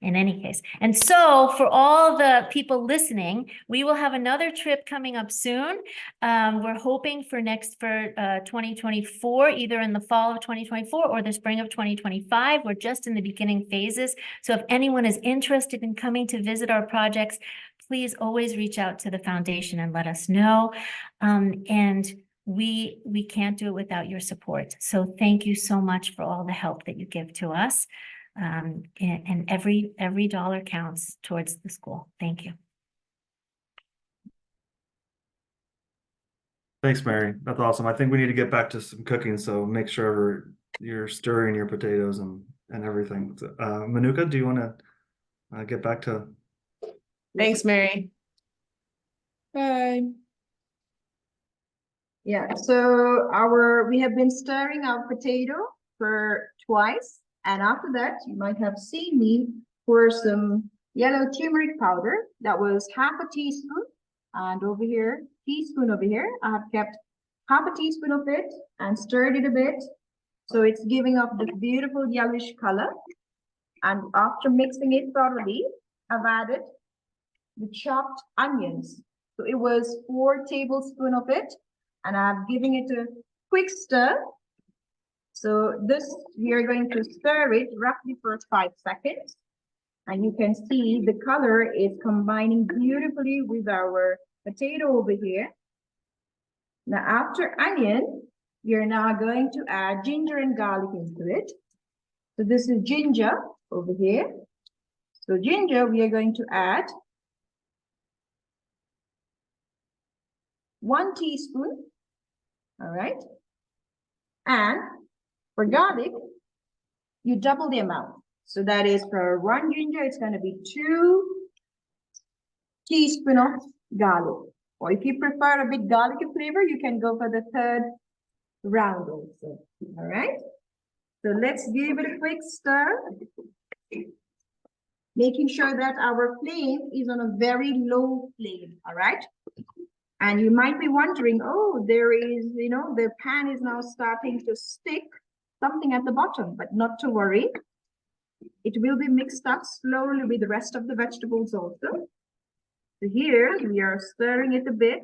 Speaker 7: in any case, and so for all the people listening, we will have another trip coming up soon. We're hoping for 2024, either in the fall of 2024 or the spring of 2025. We're just in the beginning phases. So if anyone is interested in coming to visit our projects, please always reach out to the foundation and let us know. And we can't do it without your support. So thank you so much for all the help that you give to us. And every dollar counts towards the school. Thank you.
Speaker 1: Thanks, Mary. That's awesome. I think we need to get back to some cooking, so make sure you're stirring your potatoes and everything. Manuka, do you want to get back to?
Speaker 6: Thanks, Mary.
Speaker 8: Bye.
Speaker 6: Yeah, so we have been stirring our potato for twice, and after that, you might have seen me pour some yellow turmeric powder. That was half a teaspoon, and over here, teaspoon over here, I have kept half a teaspoon of it and stirred it a bit, so it's giving up this beautiful yellowish color. And after mixing it thoroughly, I've added the chopped onions. So it was 4 tablespoons of it, and I'm giving it a quick stir. So this, we are going to stir it roughly for 5 seconds. And you can see the color is combining beautifully with our potato over here. Now after onion, we are now going to add ginger and garlic into it. So this is ginger over here. So ginger, we are going to add 1 teaspoon. All right. And for garlic, you double the amount. So that is for 1 ginger, it's going to be 2 teaspoons of garlic. Or if you prefer a bit garlicky flavor, you can go for the 3rd round also. All right. So let's give it a quick stir, making sure that our flame is on a very low flame. All right. And you might be wondering, oh, there is, the pan is now starting to stick something at the bottom, but not to worry. It will be mixed up slowly with the rest of the vegetables also. So here we are stirring it a bit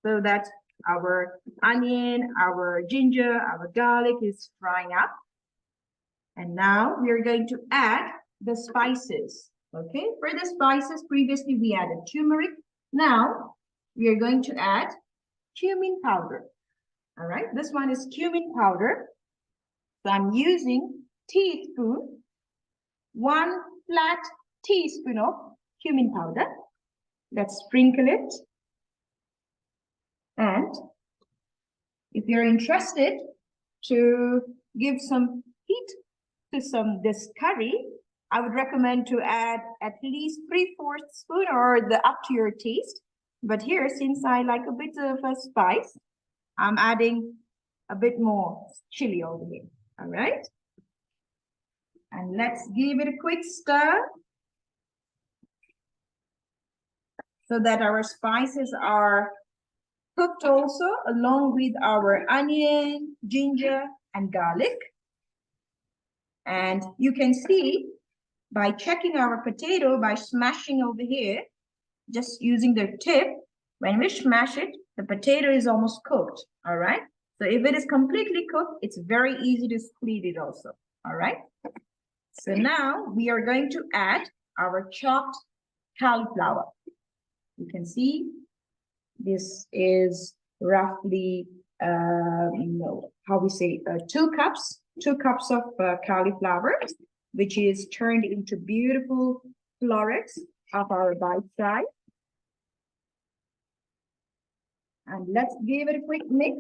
Speaker 6: so that our onion, our ginger, our garlic is frying up. And now we are going to add the spices. Okay, for the spices, previously we added turmeric. Now we are going to add cumin powder. All right, this one is cumin powder. So I'm using teaspoon, 1 flat teaspoon of cumin powder. Let's sprinkle it. And if you're interested to give some heat to this curry, I would recommend to add at least 3/4 spoon or up to your taste. But here, since I like a bit of a spice, I'm adding a bit more chili over here. All right. And let's give it a quick stir so that our spices are cooked also along with our onion, ginger, and garlic. And you can see by checking our potato, by smashing over here, just using the tip, when we smash it, the potato is almost cooked, all right? So if it is completely cooked, it's very easy to split it also, all right? So now we are going to add our chopped cauliflower. You can see this is roughly, 2 cups of cauliflower, which is turned into beautiful florets of our bite size. And let's give it a quick mix.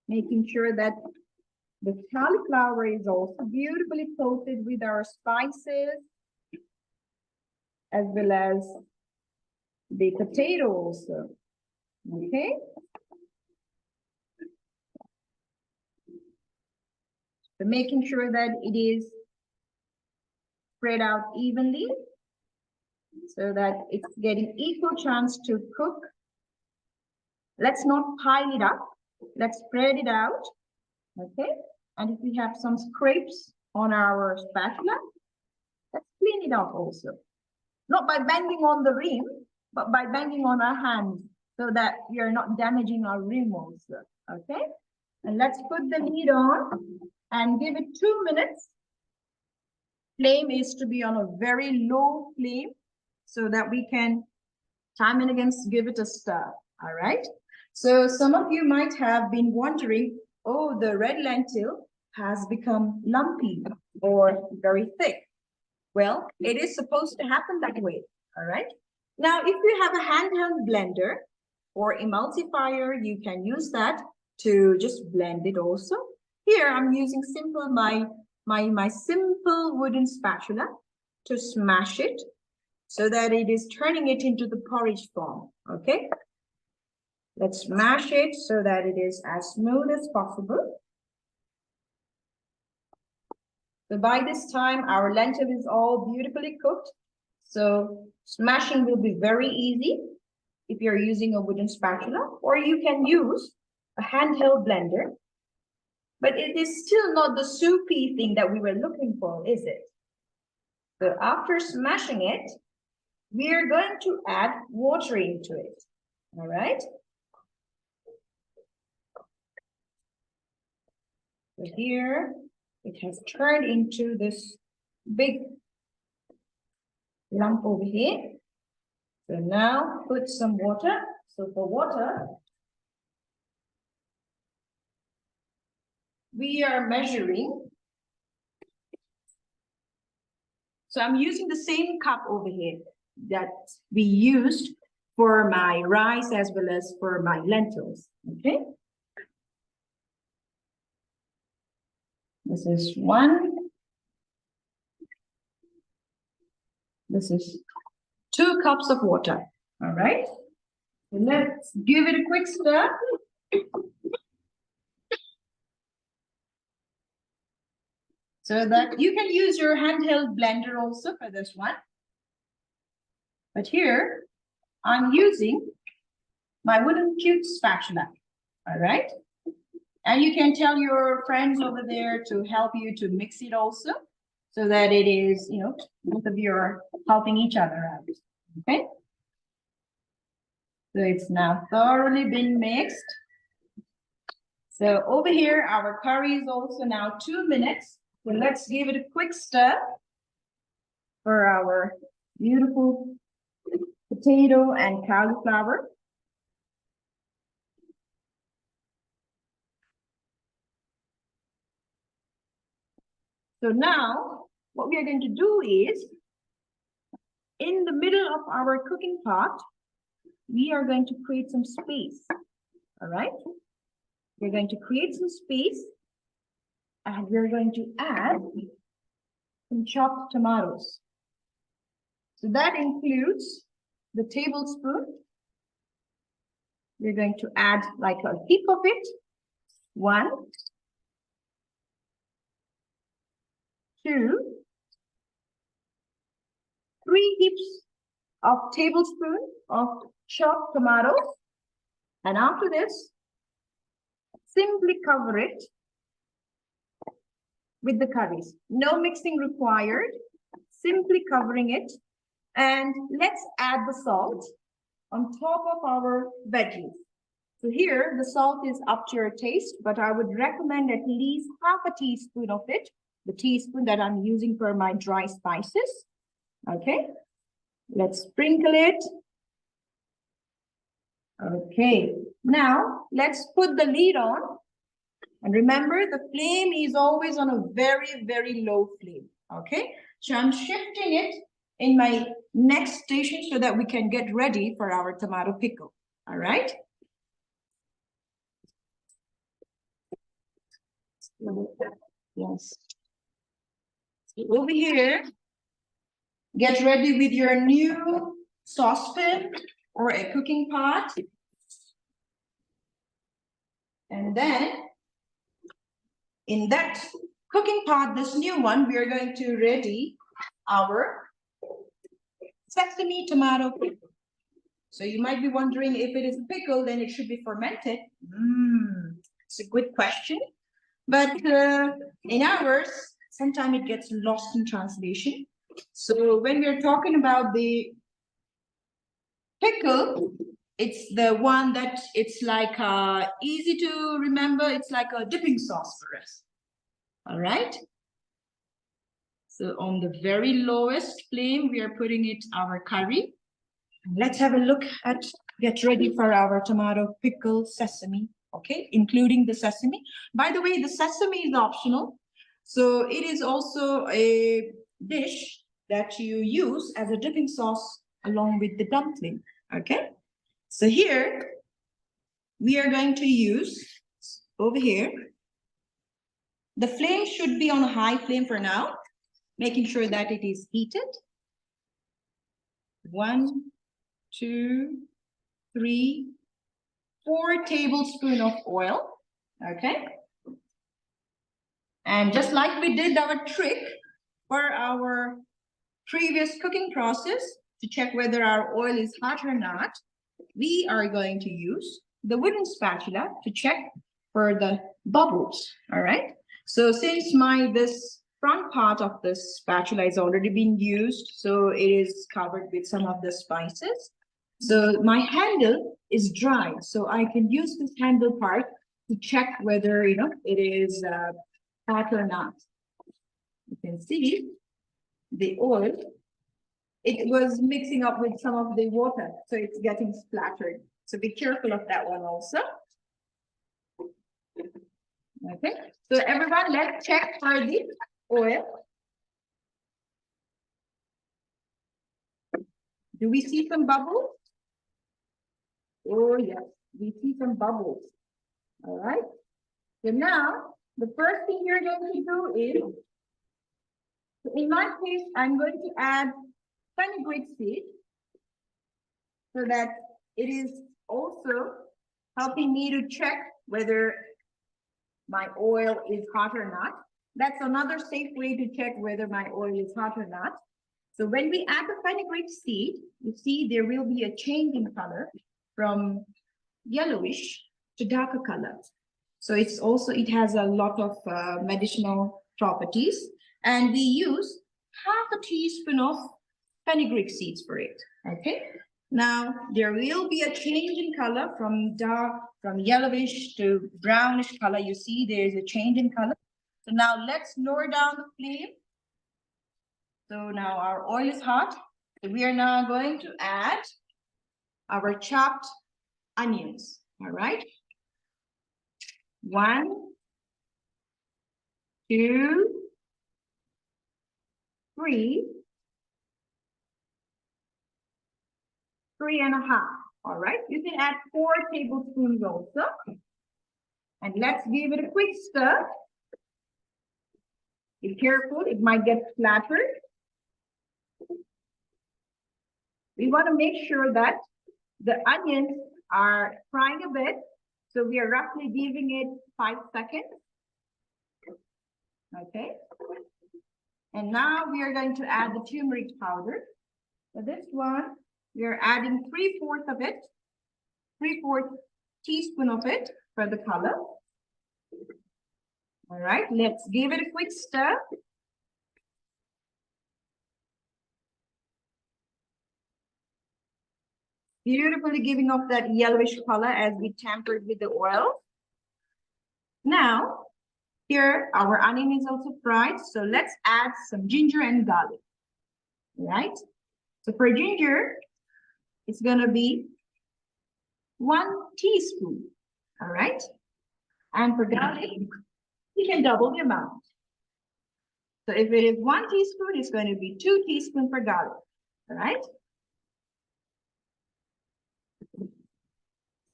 Speaker 6: Making sure that the cauliflower is also beautifully coated with our spices, as well as the potato also. Okay. So making sure that it is spread out evenly so that it's getting equal chance to cook. Let's not pile it up. Let's spread it out. Okay. And if we have some scrapes on our spatula, let's clean it off also. Not by banging on the rim, but by banging on our hands so that we are not damaging our rim also. Okay. And let's put the lid on and give it 2 minutes. Flame is to be on a very low flame so that we can time and again give it a stir. All right. So some of you might have been wondering, oh, the red lentil has become lumpy or very thick. Well, it is supposed to happen that way. All right. Now, if you have a handheld blender or emulsifier, you can use that to just blend it also. Here, I'm using simple my simple wooden spatula to smash it so that it is turning it into the porridge form. Okay. Let's smash it so that it is as smooth as possible. So by this time, our lentil is all beautifully cooked. So smashing will be very easy if you're using a wooden spatula, or you can use a handheld blender. But it is still not the soupy thing that we were looking for, is it? So after smashing it, we are going to add water into it. All right. So here, it has turned into this big lump over here. So now put some water. So for water, we are measuring. So I'm using the same cup over here that we used for my rice as well as for my lentils. Okay. This is 1. This is 2 cups of water. All right. And let's give it a quick stir. So that you can use your handheld blender also for this one. But here, I'm using my wooden cute spatula. All right. And you can tell your friends over there to help you to mix it also, so that it is, you know, both of you are helping each other out. Okay. So it's now thoroughly been mixed. So over here, our curry is also now 2 minutes. So let's give it a quick stir for our beautiful potato and cauliflower. So now what we are going to do is, in the middle of our cooking pot, we are going to create some space. All right. We're going to create some space, and we're going to add some chopped tomatoes. So that includes the tablespoon. We're going to add like a heap of it. 1, 2, 3 heaps of tablespoon of chopped tomatoes. And after this, simply cover it with the curries. No mixing required, simply covering it. And let's add the salt on top of our veggies. So here, the salt is up to your taste, but I would recommend at least half a teaspoon of it, the teaspoon that I'm using for my dry spices. Okay, let's sprinkle it. Okay, now let's put the lid on. And remember, the flame is always on a very, very low flame. Okay, so I'm shifting it in my next station so that we can get ready for our tomato pickle. All right. Yes. Over here, get ready with your new saucepan or a cooking pot. And then in that cooking pot, this new one, we are going to ready our sesame tomato pickle. So you might be wondering, if it is a pickle, then it should be fermented. It's a good question. But in ours, sometimes it gets lost in translation. So when we're talking about the pickle, it's the one that it's like easy to remember. It's like a dipping sauce for us. All right. So on the very lowest flame, we are putting it our curry. Let's have a look at, get ready for our tomato pickle sesame, okay, including the sesame. By the way, the sesame is optional. So it is also a dish that you use as a dipping sauce along with the dumpling, okay? So here, we are going to use, over here, the flame should be on a high flame for now, making sure that it is heated. 1, 2, 3, 4 tablespoons of oil, okay? And just like we did our trick for our previous cooking process to check whether our oil is hot or not, we are going to use the wooden spatula to check for the bubbles, all right? So since this front part of the spatula is already being used, so it is covered with some of the spices. So my handle is dry, so I can use this handle part to check whether, you know, it is hot or not. You can see the oil, it was mixing up with some of the water, so it's getting splattered. So be careful of that one also. Okay, so everyone, let's check for the oil. Do we see some bubbles? Oh yes, we see some bubbles. All right. So now the first thing you're going to do is, in my case, I'm going to add fenugreek seed so that it is also helping me to check whether my oil is hot or not. That's another safe way to check whether my oil is hot or not. So when we add the fenugreek seed, you see there will be a change in color from yellowish to darker color. So it's also, it has a lot of medicinal properties, and we use half a teaspoon of fenugreek seeds for it, okay? Now, there will be a change in color from yellowish to brownish color. You see there is a change in color. So now let's lower down the flame. So now our oil is hot. So we are now going to add our chopped onions, all right? 1, 2, 3, 3.5. All right, you can add 4 tablespoons also. And let's give it a quick stir. Be careful, it might get splattered. We want to make sure that the onions are frying a bit. So we are roughly giving it 5 seconds. Okay. And now we are going to add the turmeric powder. For this one, we are adding 3/4 of it, 3/4 teaspoon of it for the color. All right, let's give it a quick stir. Beautifully giving off that yellowish color as we tampered with the oil. Now, here our onion is also fried, so let's add some ginger and garlic. All right, so for ginger, it's gonna be 1 teaspoon. All right, and for garlic, you can double the amount. So if it is 1 teaspoon, it's going to be 2 teaspoons for garlic. All right.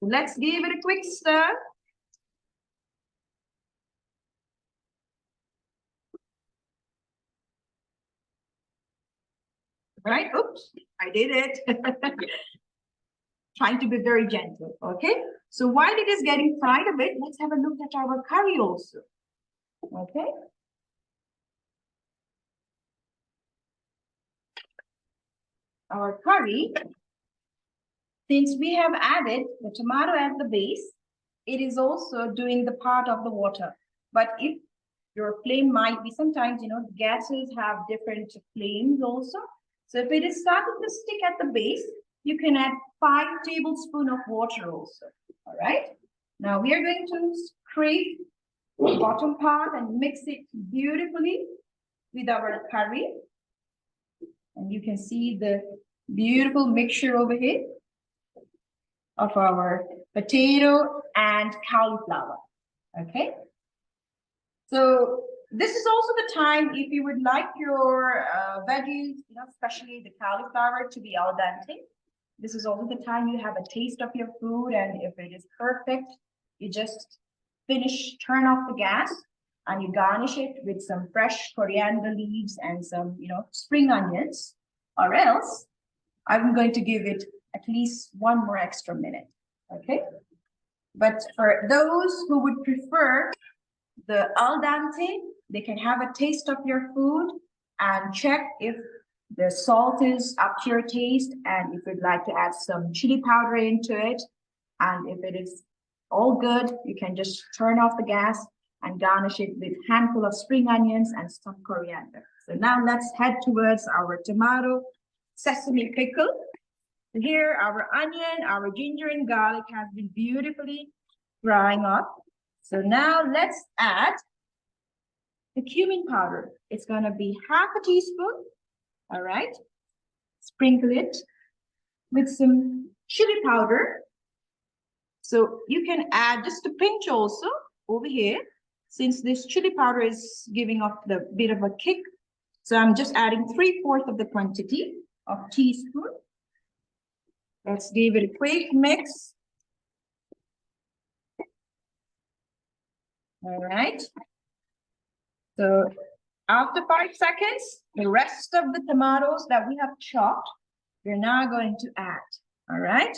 Speaker 6: Let's give it a quick stir. Right, oops, I did it. Trying to be very gentle, okay? So while it is getting fried a bit, let's have a look at our curry also, okay? Our curry, since we have added the tomato as the base, it is also doing the part of the water. But if your flame might be, sometimes, you know, gases have different flames also. So if it is starting to stick at the base, you can add 5 tablespoons of water also, all right? Now we are going to scrape the bottom part and mix it beautifully with our curry. And you can see the beautiful mixture over here of our potato and cauliflower. Okay. So this is also the time if you would like your veggies, especially the cauliflower, to be al dente. This is also the time you have a taste of your food, and if it is perfect, you just turn off the gas, and you garnish it with some fresh coriander leaves and some, spring onions, or else I'm going to give it at least one more extra minute, okay? But for those who would prefer the al dente, they can have a taste of your food and check if the salt is up to your taste, and if you'd like to add some chili powder into it. And if it is all good, you can just turn off the gas and garnish it with a handful of spring onions and some coriander. So now let's head towards our tomato sesame pickle. Here, our onion, our ginger and garlic has been beautifully frying up. So now let's add the cumin powder. It's gonna be half a teaspoon, all right? Sprinkle it with some chili powder. So you can add just a pinch also over here, since this chili powder is giving off the bit of a kick. So I'm just adding 3/4 of the quantity of teaspoon. Let's give it a quick mix. All right. So after 5 seconds, the rest of the tomatoes that we have chopped, we're now going to add. All right.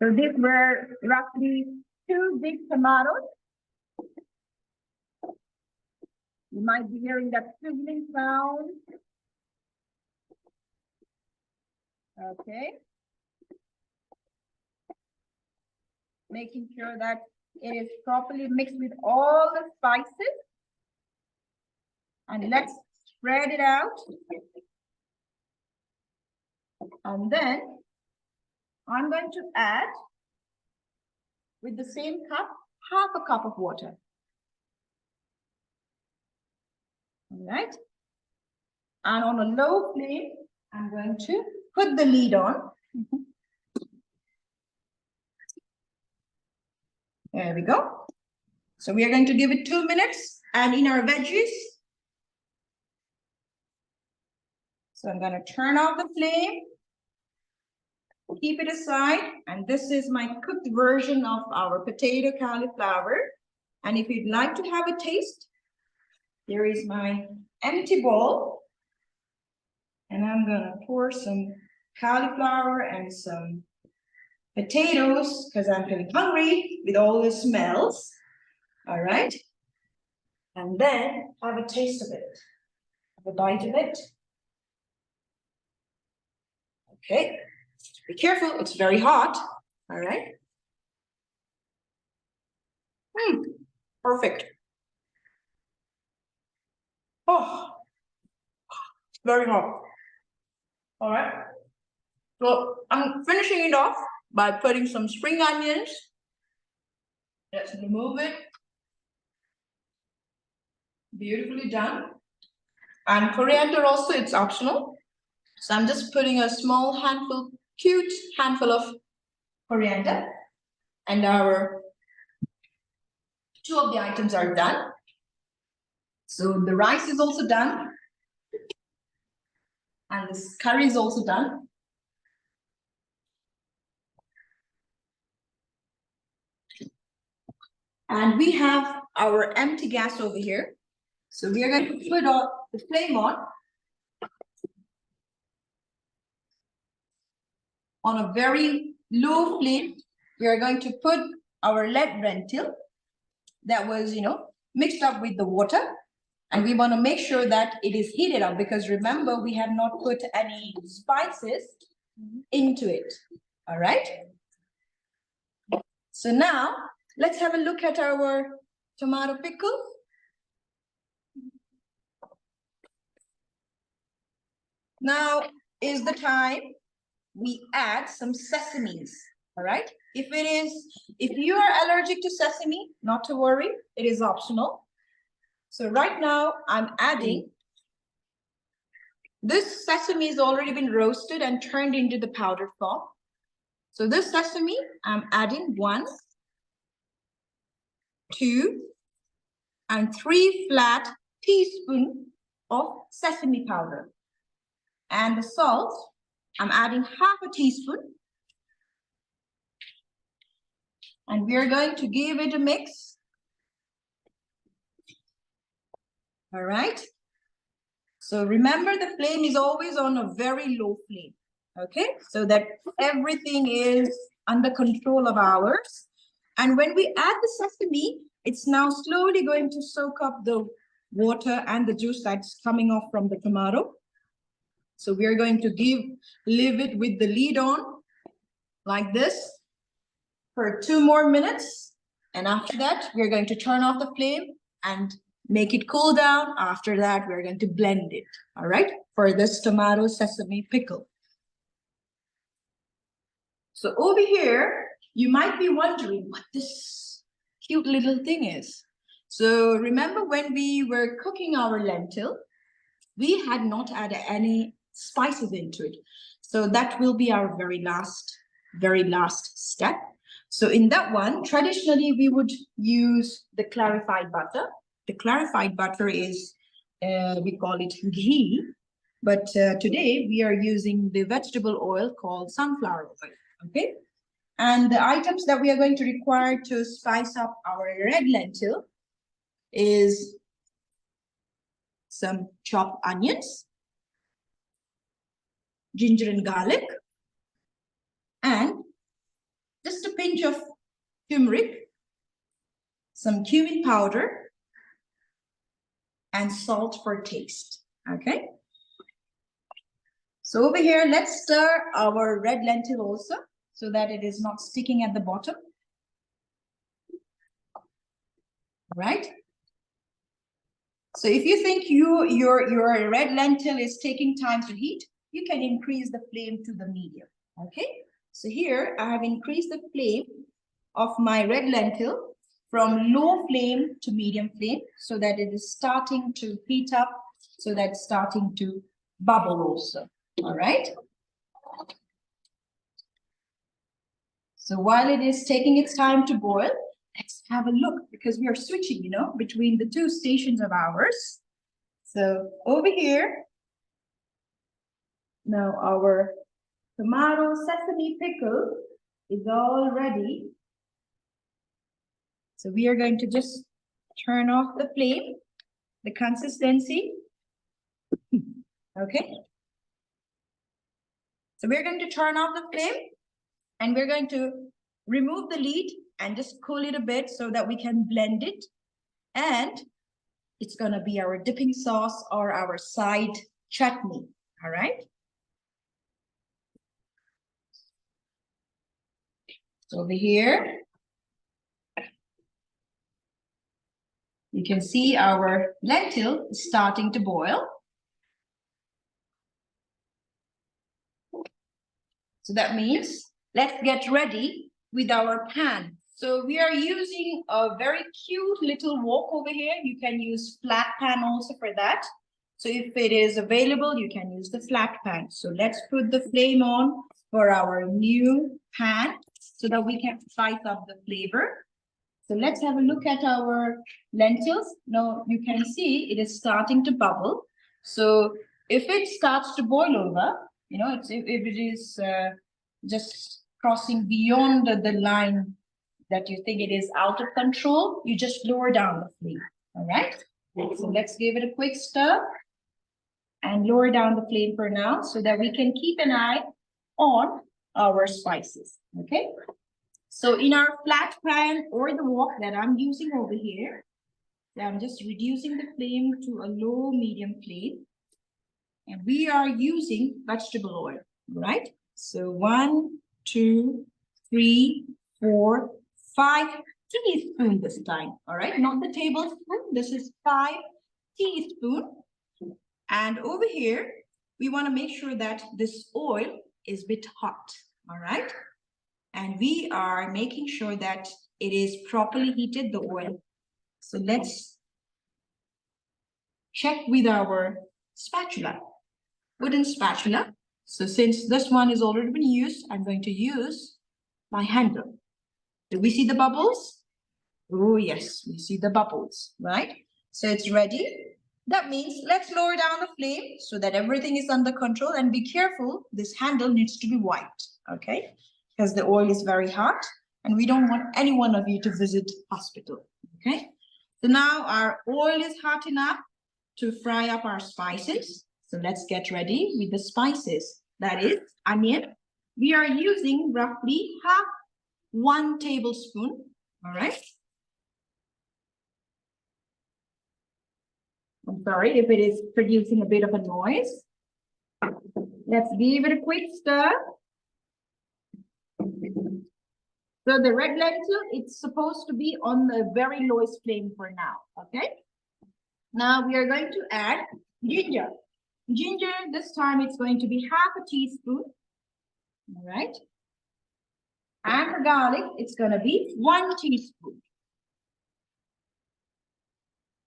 Speaker 6: So these were roughly 2 big tomatoes. You might be hearing that sizzling sound. Okay. Making sure that it is properly mixed with all the spices. And let's spread it out. And then I'm going to add, with the same cup, half a cup of water. All right. And on a low flame, I'm going to put the lid on. There we go. So we are going to give it 2 minutes, and in our veggies. So I'm going to turn off the flame, keep it aside, and this is my cooked version of our potato cauliflower. And if you'd like to have a taste, here is my empty bowl, and I'm going to pour some cauliflower and some potatoes because I'm feeling hungry with all the smells. All right. And then have a taste of it. Have a bite of it. Okay. Be careful, it's very hot. All right. Perfect. Oh, very hot. All right. So I'm finishing it off by putting some spring onions. Let's remove it. Beautifully done. And coriander also, it's optional. So I'm just putting a small handful, cute handful of coriander. And our 2 of the items are done. So the rice is also done. And this curry is also done. And we have our empty gas over here. So we are going to put the flame on a very low flame. We are going to put our lead lentil that was, mixed up with the water. And we want to make sure that it is heated up, because remember, we have not put any spices into it. All right. So now let's have a look at our tomato pickle. Now is the time we add some sesames. All right. If you are allergic to sesame, not to worry, it is optional. So right now I'm adding, this sesame has already been roasted and turned into the powder form. So this sesame, I'm adding 1, 2, and 3 flat teaspoons of sesame powder. And the salt, I'm adding half a teaspoon. And we are going to give it a mix. All right. So remember, the flame is always on a very low flame. Okay, so that everything is under control of ours. And when we add the sesame, it's now slowly going to soak up the water and the juice that's coming off from the tomato. So we are going to leave it with the lid on like this for 2 more minutes. And after that, we're going to turn off the flame and make it cool down. After that, we're going to blend it, all right, for this tomato sesame pickle. So over here, you might be wondering what this cute little thing is. So remember when we were cooking our lentil, we had not added any spices into it. So that will be our very last step. So in that one, traditionally, we would use the clarified butter. The clarified butter is, we call it ghee. But today, we are using the vegetable oil called sunflower oil. Okay, and the items that we are going to require to spice up our red lentil is some chopped onions, ginger and garlic, and just a pinch of turmeric, some cumin powder, and salt for taste. Okay, so over here, let's stir our red lentil also, so that it is not sticking at the bottom. All right. So if you think your red lentil is taking time to heat, you can increase the flame to the medium. Okay. So here I have increased the flame of my red lentil from low flame to medium flame, so that it is starting to heat up, so that it's starting to bubble also. All right. So while it is taking its time to boil, let's have a look, because we are switching, you know, between the 2 stations of ours. So over here, now our tomato sesame pickle is all ready. So we are going to just turn off the flame, the consistency. Okay. So we're going to turn off the flame, and we're going to remove the lid and just cool it a bit so that we can blend it. And it's going to be our dipping sauce or our side chutney. All right. So over here, you can see our lentil is starting to boil. So that means let's get ready with our pan. So we are using a very cute little wok over here. You can use flat pan also for that. So if it is available, you can use the flat pan. So let's put the flame on for our new pan so that we can spice up the flavor. So let's have a look at our lentils. Now you can see it is starting to bubble. So if it starts to boil over, you know, if it is just crossing beyond the line that you think it is out of control, you just lower down the flame. All right. So let's give it a quick stir and lower down the flame for now, so that we can keep an eye on our spices. Okay. So in our flat pan or the wok that I'm using over here, I'm just reducing the flame to a low medium flame. And we are using vegetable oil, right? So 1, 2, 3, 4, 5 teaspoons this time, all right? Not the tablespoon, this is 5 teaspoons. And over here, we want to make sure that this oil is a bit hot, all right? And we are making sure that it is properly heated, the oil. So let's check with our spatula, wooden spatula. So since this one is already been used, I'm going to use my handle. Do we see the bubbles? Oh, yes, we see the bubbles, right? So it's ready. That means let's lower down the flame so that everything is under control, and be careful, this handle needs to be wiped, okay? Because the oil is very hot and we don't want any one of you to visit hospital, okay? So now our oil is hot enough to fry up our spices. So let's get ready with the spices. That is onion. We are using roughly 1 tablespoon, all right? I'm sorry if it is producing a bit of a noise. Let's give it a quick stir. So the red lentil, it's supposed to be on the very lowest flame for now, okay? Now we are going to add ginger. Ginger, this time it's going to be 1/2 teaspoon, all right? And for garlic, it's going to be 1 teaspoon.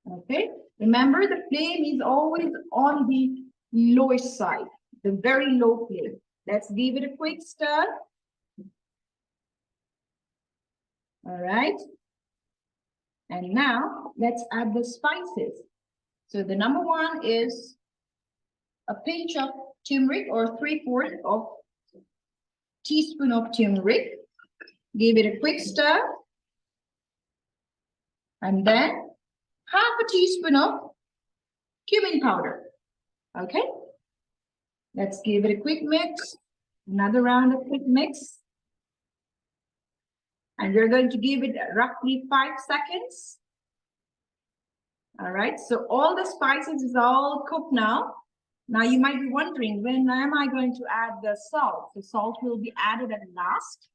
Speaker 6: Okay, remember the flame is always on the lowest side, the very low flame. Let's give it a quick stir. All right. And now let's add the spices. So the number 1 is a pinch of turmeric, or 3/4 of teaspoon of turmeric. Give it a quick stir. And then 1/2 teaspoon of cumin powder. Okay. Let's give it a quick mix. Another round of quick mix. And we're going to give it roughly 5 seconds. All right, so all the spices is all cooked now. Now you might be wondering, when am I going to add the salt? The salt will be added at last.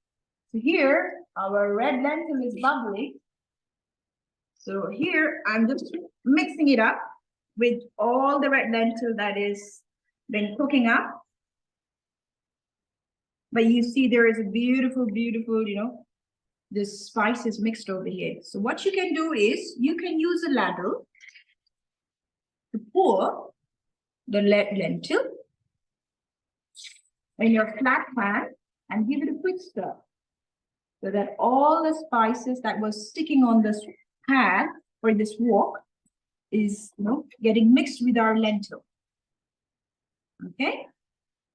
Speaker 6: So here, our red lentil is bubbling. So here, I'm just mixing it up with all the red lentil that is been cooking up. But you see there is a beautiful, beautiful, the spices mixed over here. So what you can do is you can use a ladle to pour the lentil in your flat pan and give it a quick stir, so that all the spices that was sticking on this pan or this wok is getting mixed with our lentil. Okay,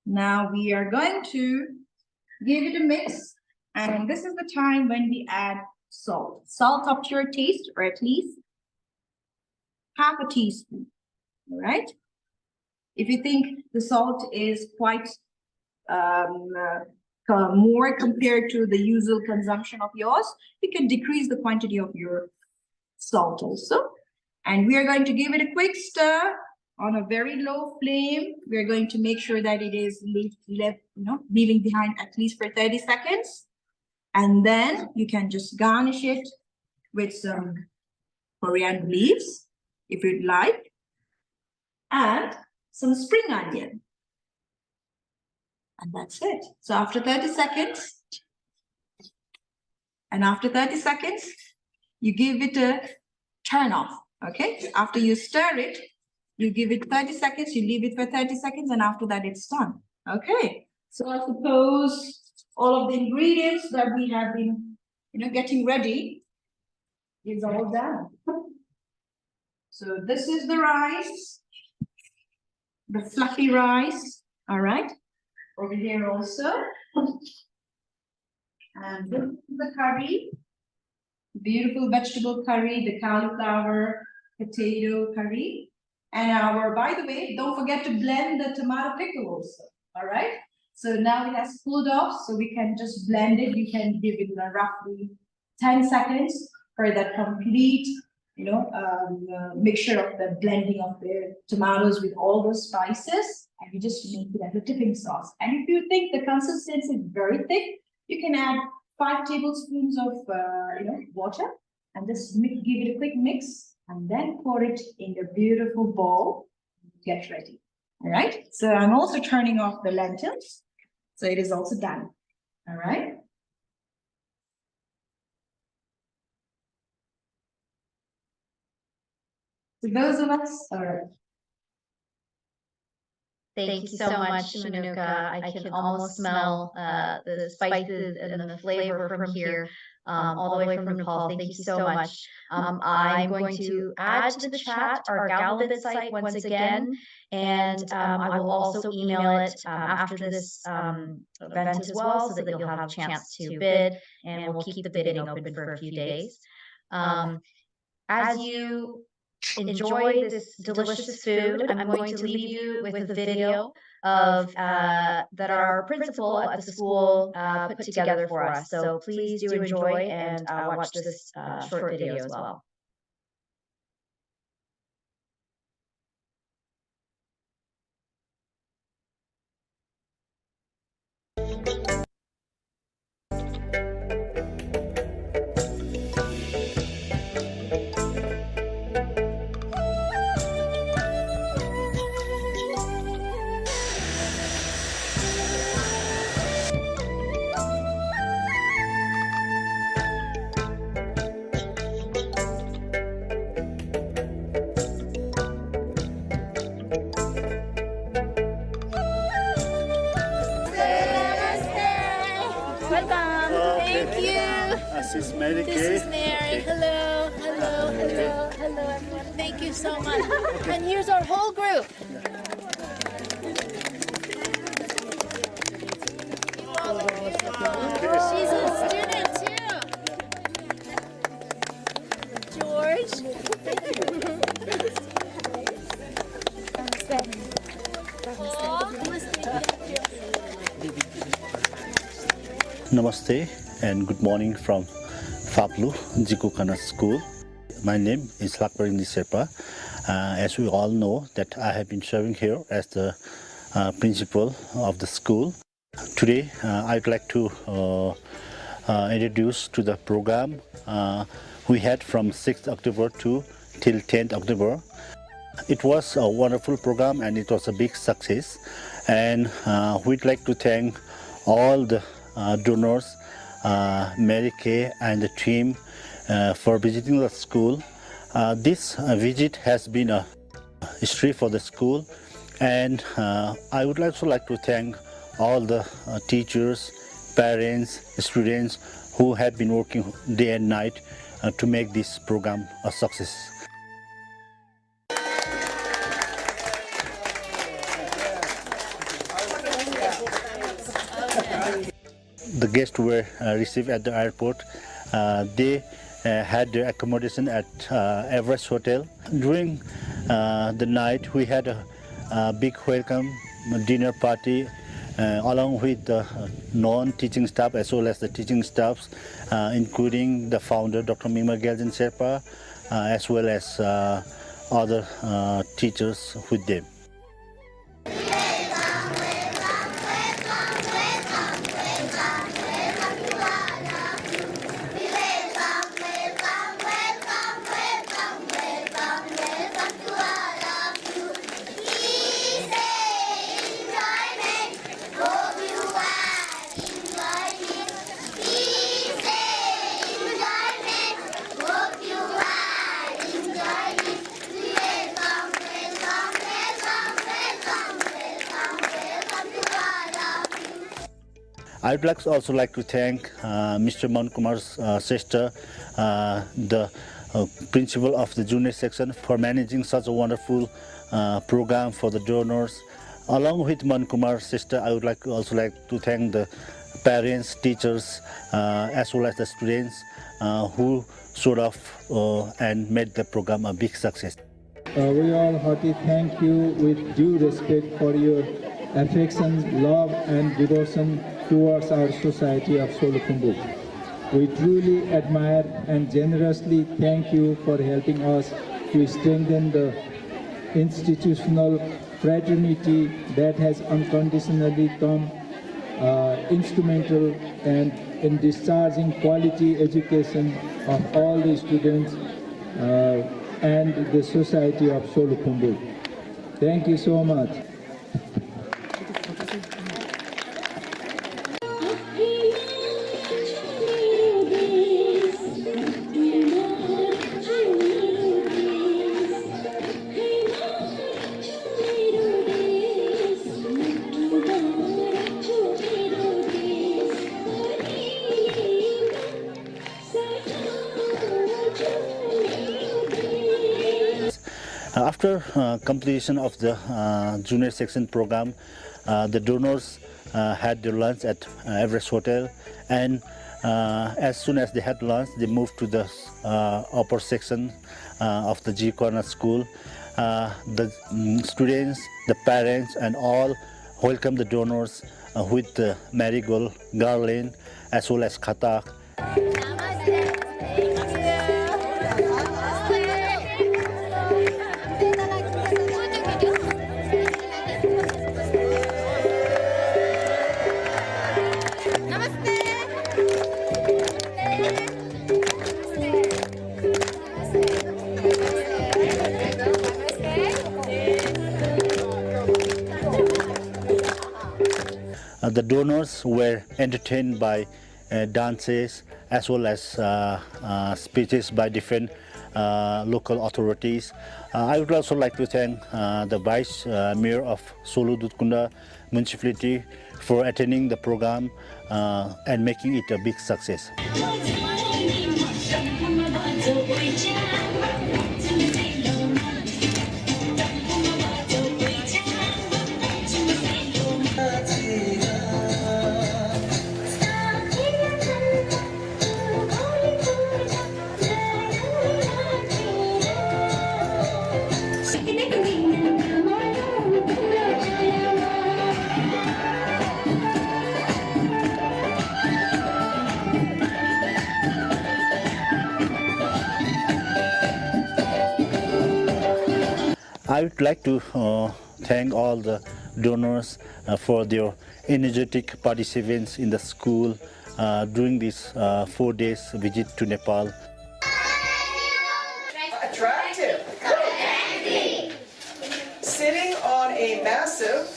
Speaker 6: now we are going to give it a mix, and this is the time when we add salt. Salt up to your taste, or at least 1/2 teaspoon. All right. If you think the salt is quite more compared to the usual consumption of yours, you can decrease the quantity of your salt also. And we are going to give it a quick stir on a very low flame. We're going to make sure that it is leaving behind at least for 30 seconds. And then you can just garnish it with some coriander leaves, if you'd like, and some spring onion. And that's it. So after 30 seconds, you give it a turn off, okay? After you stir it, you give it 30 seconds, you leave it for 30 seconds, and after that it's done, okay? So I suppose all of the ingredients that we have been, getting ready is all done. So this is the rice, the fluffy rice, all right? Over here also. And this is the curry, beautiful vegetable curry, the cauliflower, potato curry. And by the way, don't forget to blend the tomato pickle also, all right? So now it has cooled off, so we can just blend it. You can give it roughly 10 seconds for that complete, mixture of the blending of the tomatoes with all the spices, and you just make it as a dipping sauce. And if you think the consistency is very thick, you can add 5 tablespoons of water and just give it a quick mix, and then pour it in the beautiful bowl. Get ready. All right. So I'm also turning off the lentils, so it is also done. All right.
Speaker 5: So those of us are.
Speaker 3: Thank you so much, Manuka. I can almost smell the spices and the flavor from here, all the way from Nepal. Thank you so much. I'm going to add to the chat our Gala bid site once again, and I will also email it after this event as well, so that you'll have a chance to bid, and we'll keep the bidding open for a few days. As you enjoy this delicious food, I'm going to leave you with a video of that our principal at the school put together for us. So please do enjoy and watch this short video as well.
Speaker 9: This is Mary. This is Mary. Hello, hello, hello, hello, everyone. Thank you so much. And here's our whole group. She's a student too. George.
Speaker 10: Namaste and good morning from Faplu, Jikokana School. My name is Lakparindi Sherpa. As we all know that I have been serving here as the principal of the school. Today I'd like to introduce to the program we had from 6th October till 10th October. It was a wonderful program and it was a big success, and we'd like to thank all the donors, Mary Kay and the team for visiting the school. This visit has been a history for the school, and I would also like to thank all the teachers, parents, students who have been working day and night to make this program a success. The guests were received at the airport. They had their accommodation at Everest Hotel. During the night, we had a big welcome dinner party along with the non-teaching staff as well as the teaching staffs, including the founder, Dr. Mima Geljan Sherpa, as well as other teachers with them. I'd also like to thank Mr. Mankumar's sister, the principal of the junior section, for managing such a wonderful program for the donors. Along with Mankumar's sister, I would also like to thank the parents, teachers, as well as the students who showed up and made the program a big success.
Speaker 11: We all hearty thank you with due respect for your affection, love and devotion towards our society of Solukhumbu. We truly admire and generously thank you for helping us to strengthen the institutional fraternity that has unconditionally come instrumental and in discharging quality education of all the students and the society of Solukhumbu. Thank you so much.
Speaker 10: After completion of the junior section program, the donors had their lunch at Everest Hotel, and as soon as they had lunch, they moved to the upper section of the G Corner School. The students, the parents, and all welcomed the donors with the marigold garland as well as katak. The donors were entertained by dances as well as speeches by different local authorities. I would also like to thank the Vice Mayor of Solu Dutkunda Municipality for attending the program and making it a big success. I would like to thank all the donors for their energetic participants in the school during this 4 days visit to Nepal.
Speaker 12: Attractive. Sitting on a massive.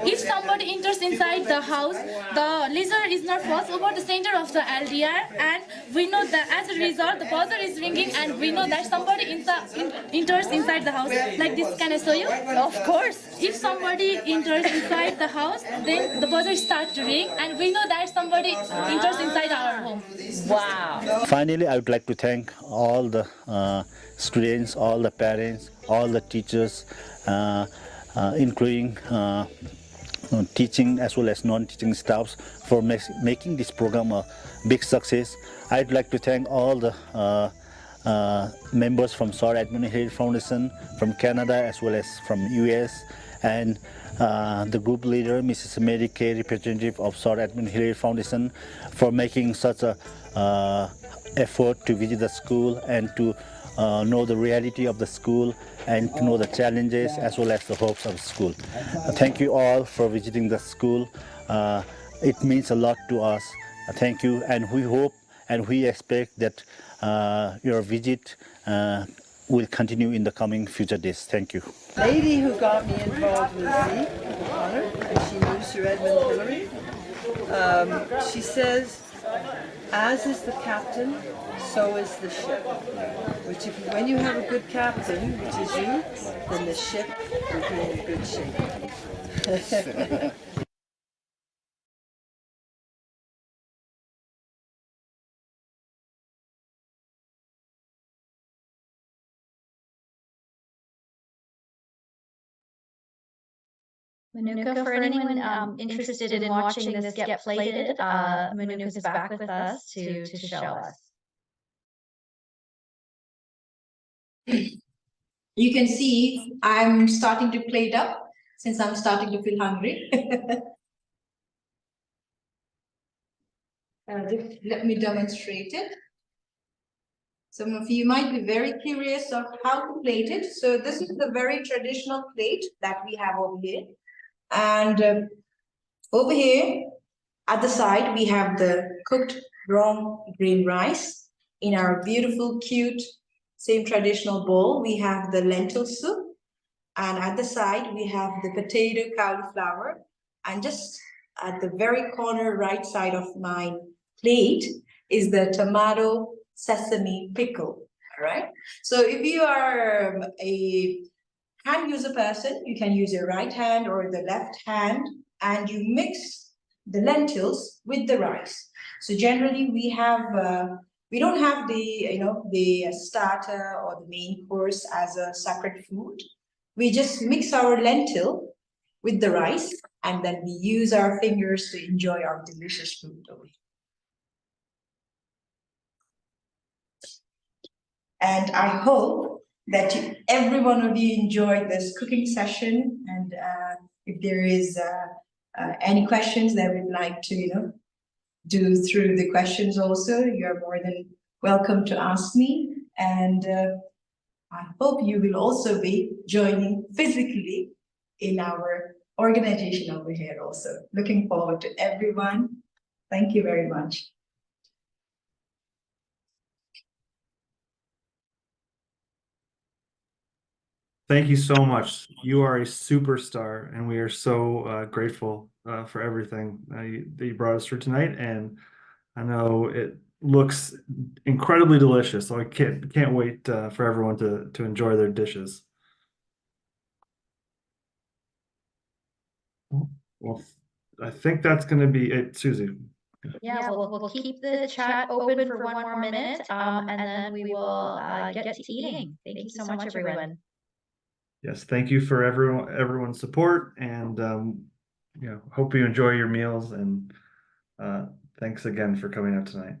Speaker 9: If somebody enters inside the house, the laser is not crossed over the center of the LDR, and we know that as a result, the buzzer is ringing, and we know that somebody enters inside the house. Like this, can I show you? Of course. If somebody enters inside the house, then the buzzer starts to ring, and we know that somebody enters inside our home. Wow.
Speaker 10: Finally, I would like to thank all the students, all the parents, all the teachers, including teaching as well as non-teaching staffs for making this program a big success. I'd like to thank all the members from Sword Admin Foundation from Canada as well as from US, and the group leader, Mrs. Mary Kay, representative of Sword Admin Foundation, for making such a effort to visit the school and to know the reality of the school and to know the challenges as well as the hopes of the school. Thank you all for visiting the school. It means a lot to us. Thank you, and we hope and we expect that your visit will continue in the coming future days. Thank you.
Speaker 12: Lady who got me involved with Zeke, Connor, and she knew Sir Edmund Hillary. She says, as is the captain, so is the ship. Which when you have a good captain, which is you, then the ship will be in good shape.
Speaker 3: Manuka, for anyone interested in watching this get plated, Manuka is back with us to show us.
Speaker 6: You can see I'm starting to plate up since I'm starting to feel hungry. Let me demonstrate it. Some of you might be very curious of how to plate it. So this is the very traditional plate that we have over here. And over here at the side, we have the cooked brown grain rice in our beautiful, cute, same traditional bowl. We have the lentil soup. And at the side, we have the potato cauliflower. And just at the very corner right side of my plate is the tomato sesame pickle. All right. So if you are a hand user person, you can use your right hand or the left hand, and you mix the lentils with the rice. So generally we have We don't have the starter or the main course as a separate food. We just mix our lentil with the rice, and then we use our fingers to enjoy our delicious food over here. And I hope that every one of you enjoyed this cooking session. And if there is any questions that we'd like to, do through the questions also, you're more than welcome to ask me. And I hope you will also be joining physically in our organization over here also. Looking forward to everyone. Thank you very much.
Speaker 1: Thank you so much. You are a superstar, and we are so grateful for everything that you brought us through tonight. And I know it looks incredibly delicious, so I can't wait for everyone to enjoy their dishes. Well, I think that's going to be it, Susie.
Speaker 3: Yeah, we'll keep the chat open for 1 more minute, and then we will get to eating. Thank you so much, everyone.
Speaker 1: Yes, thank you for everyone's support, and hope you enjoy your meals, and thanks again for coming out tonight.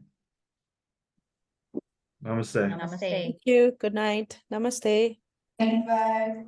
Speaker 1: Namaste.
Speaker 3: Namaste.
Speaker 2: Thank you. Good night. Namaste.
Speaker 6: And bye.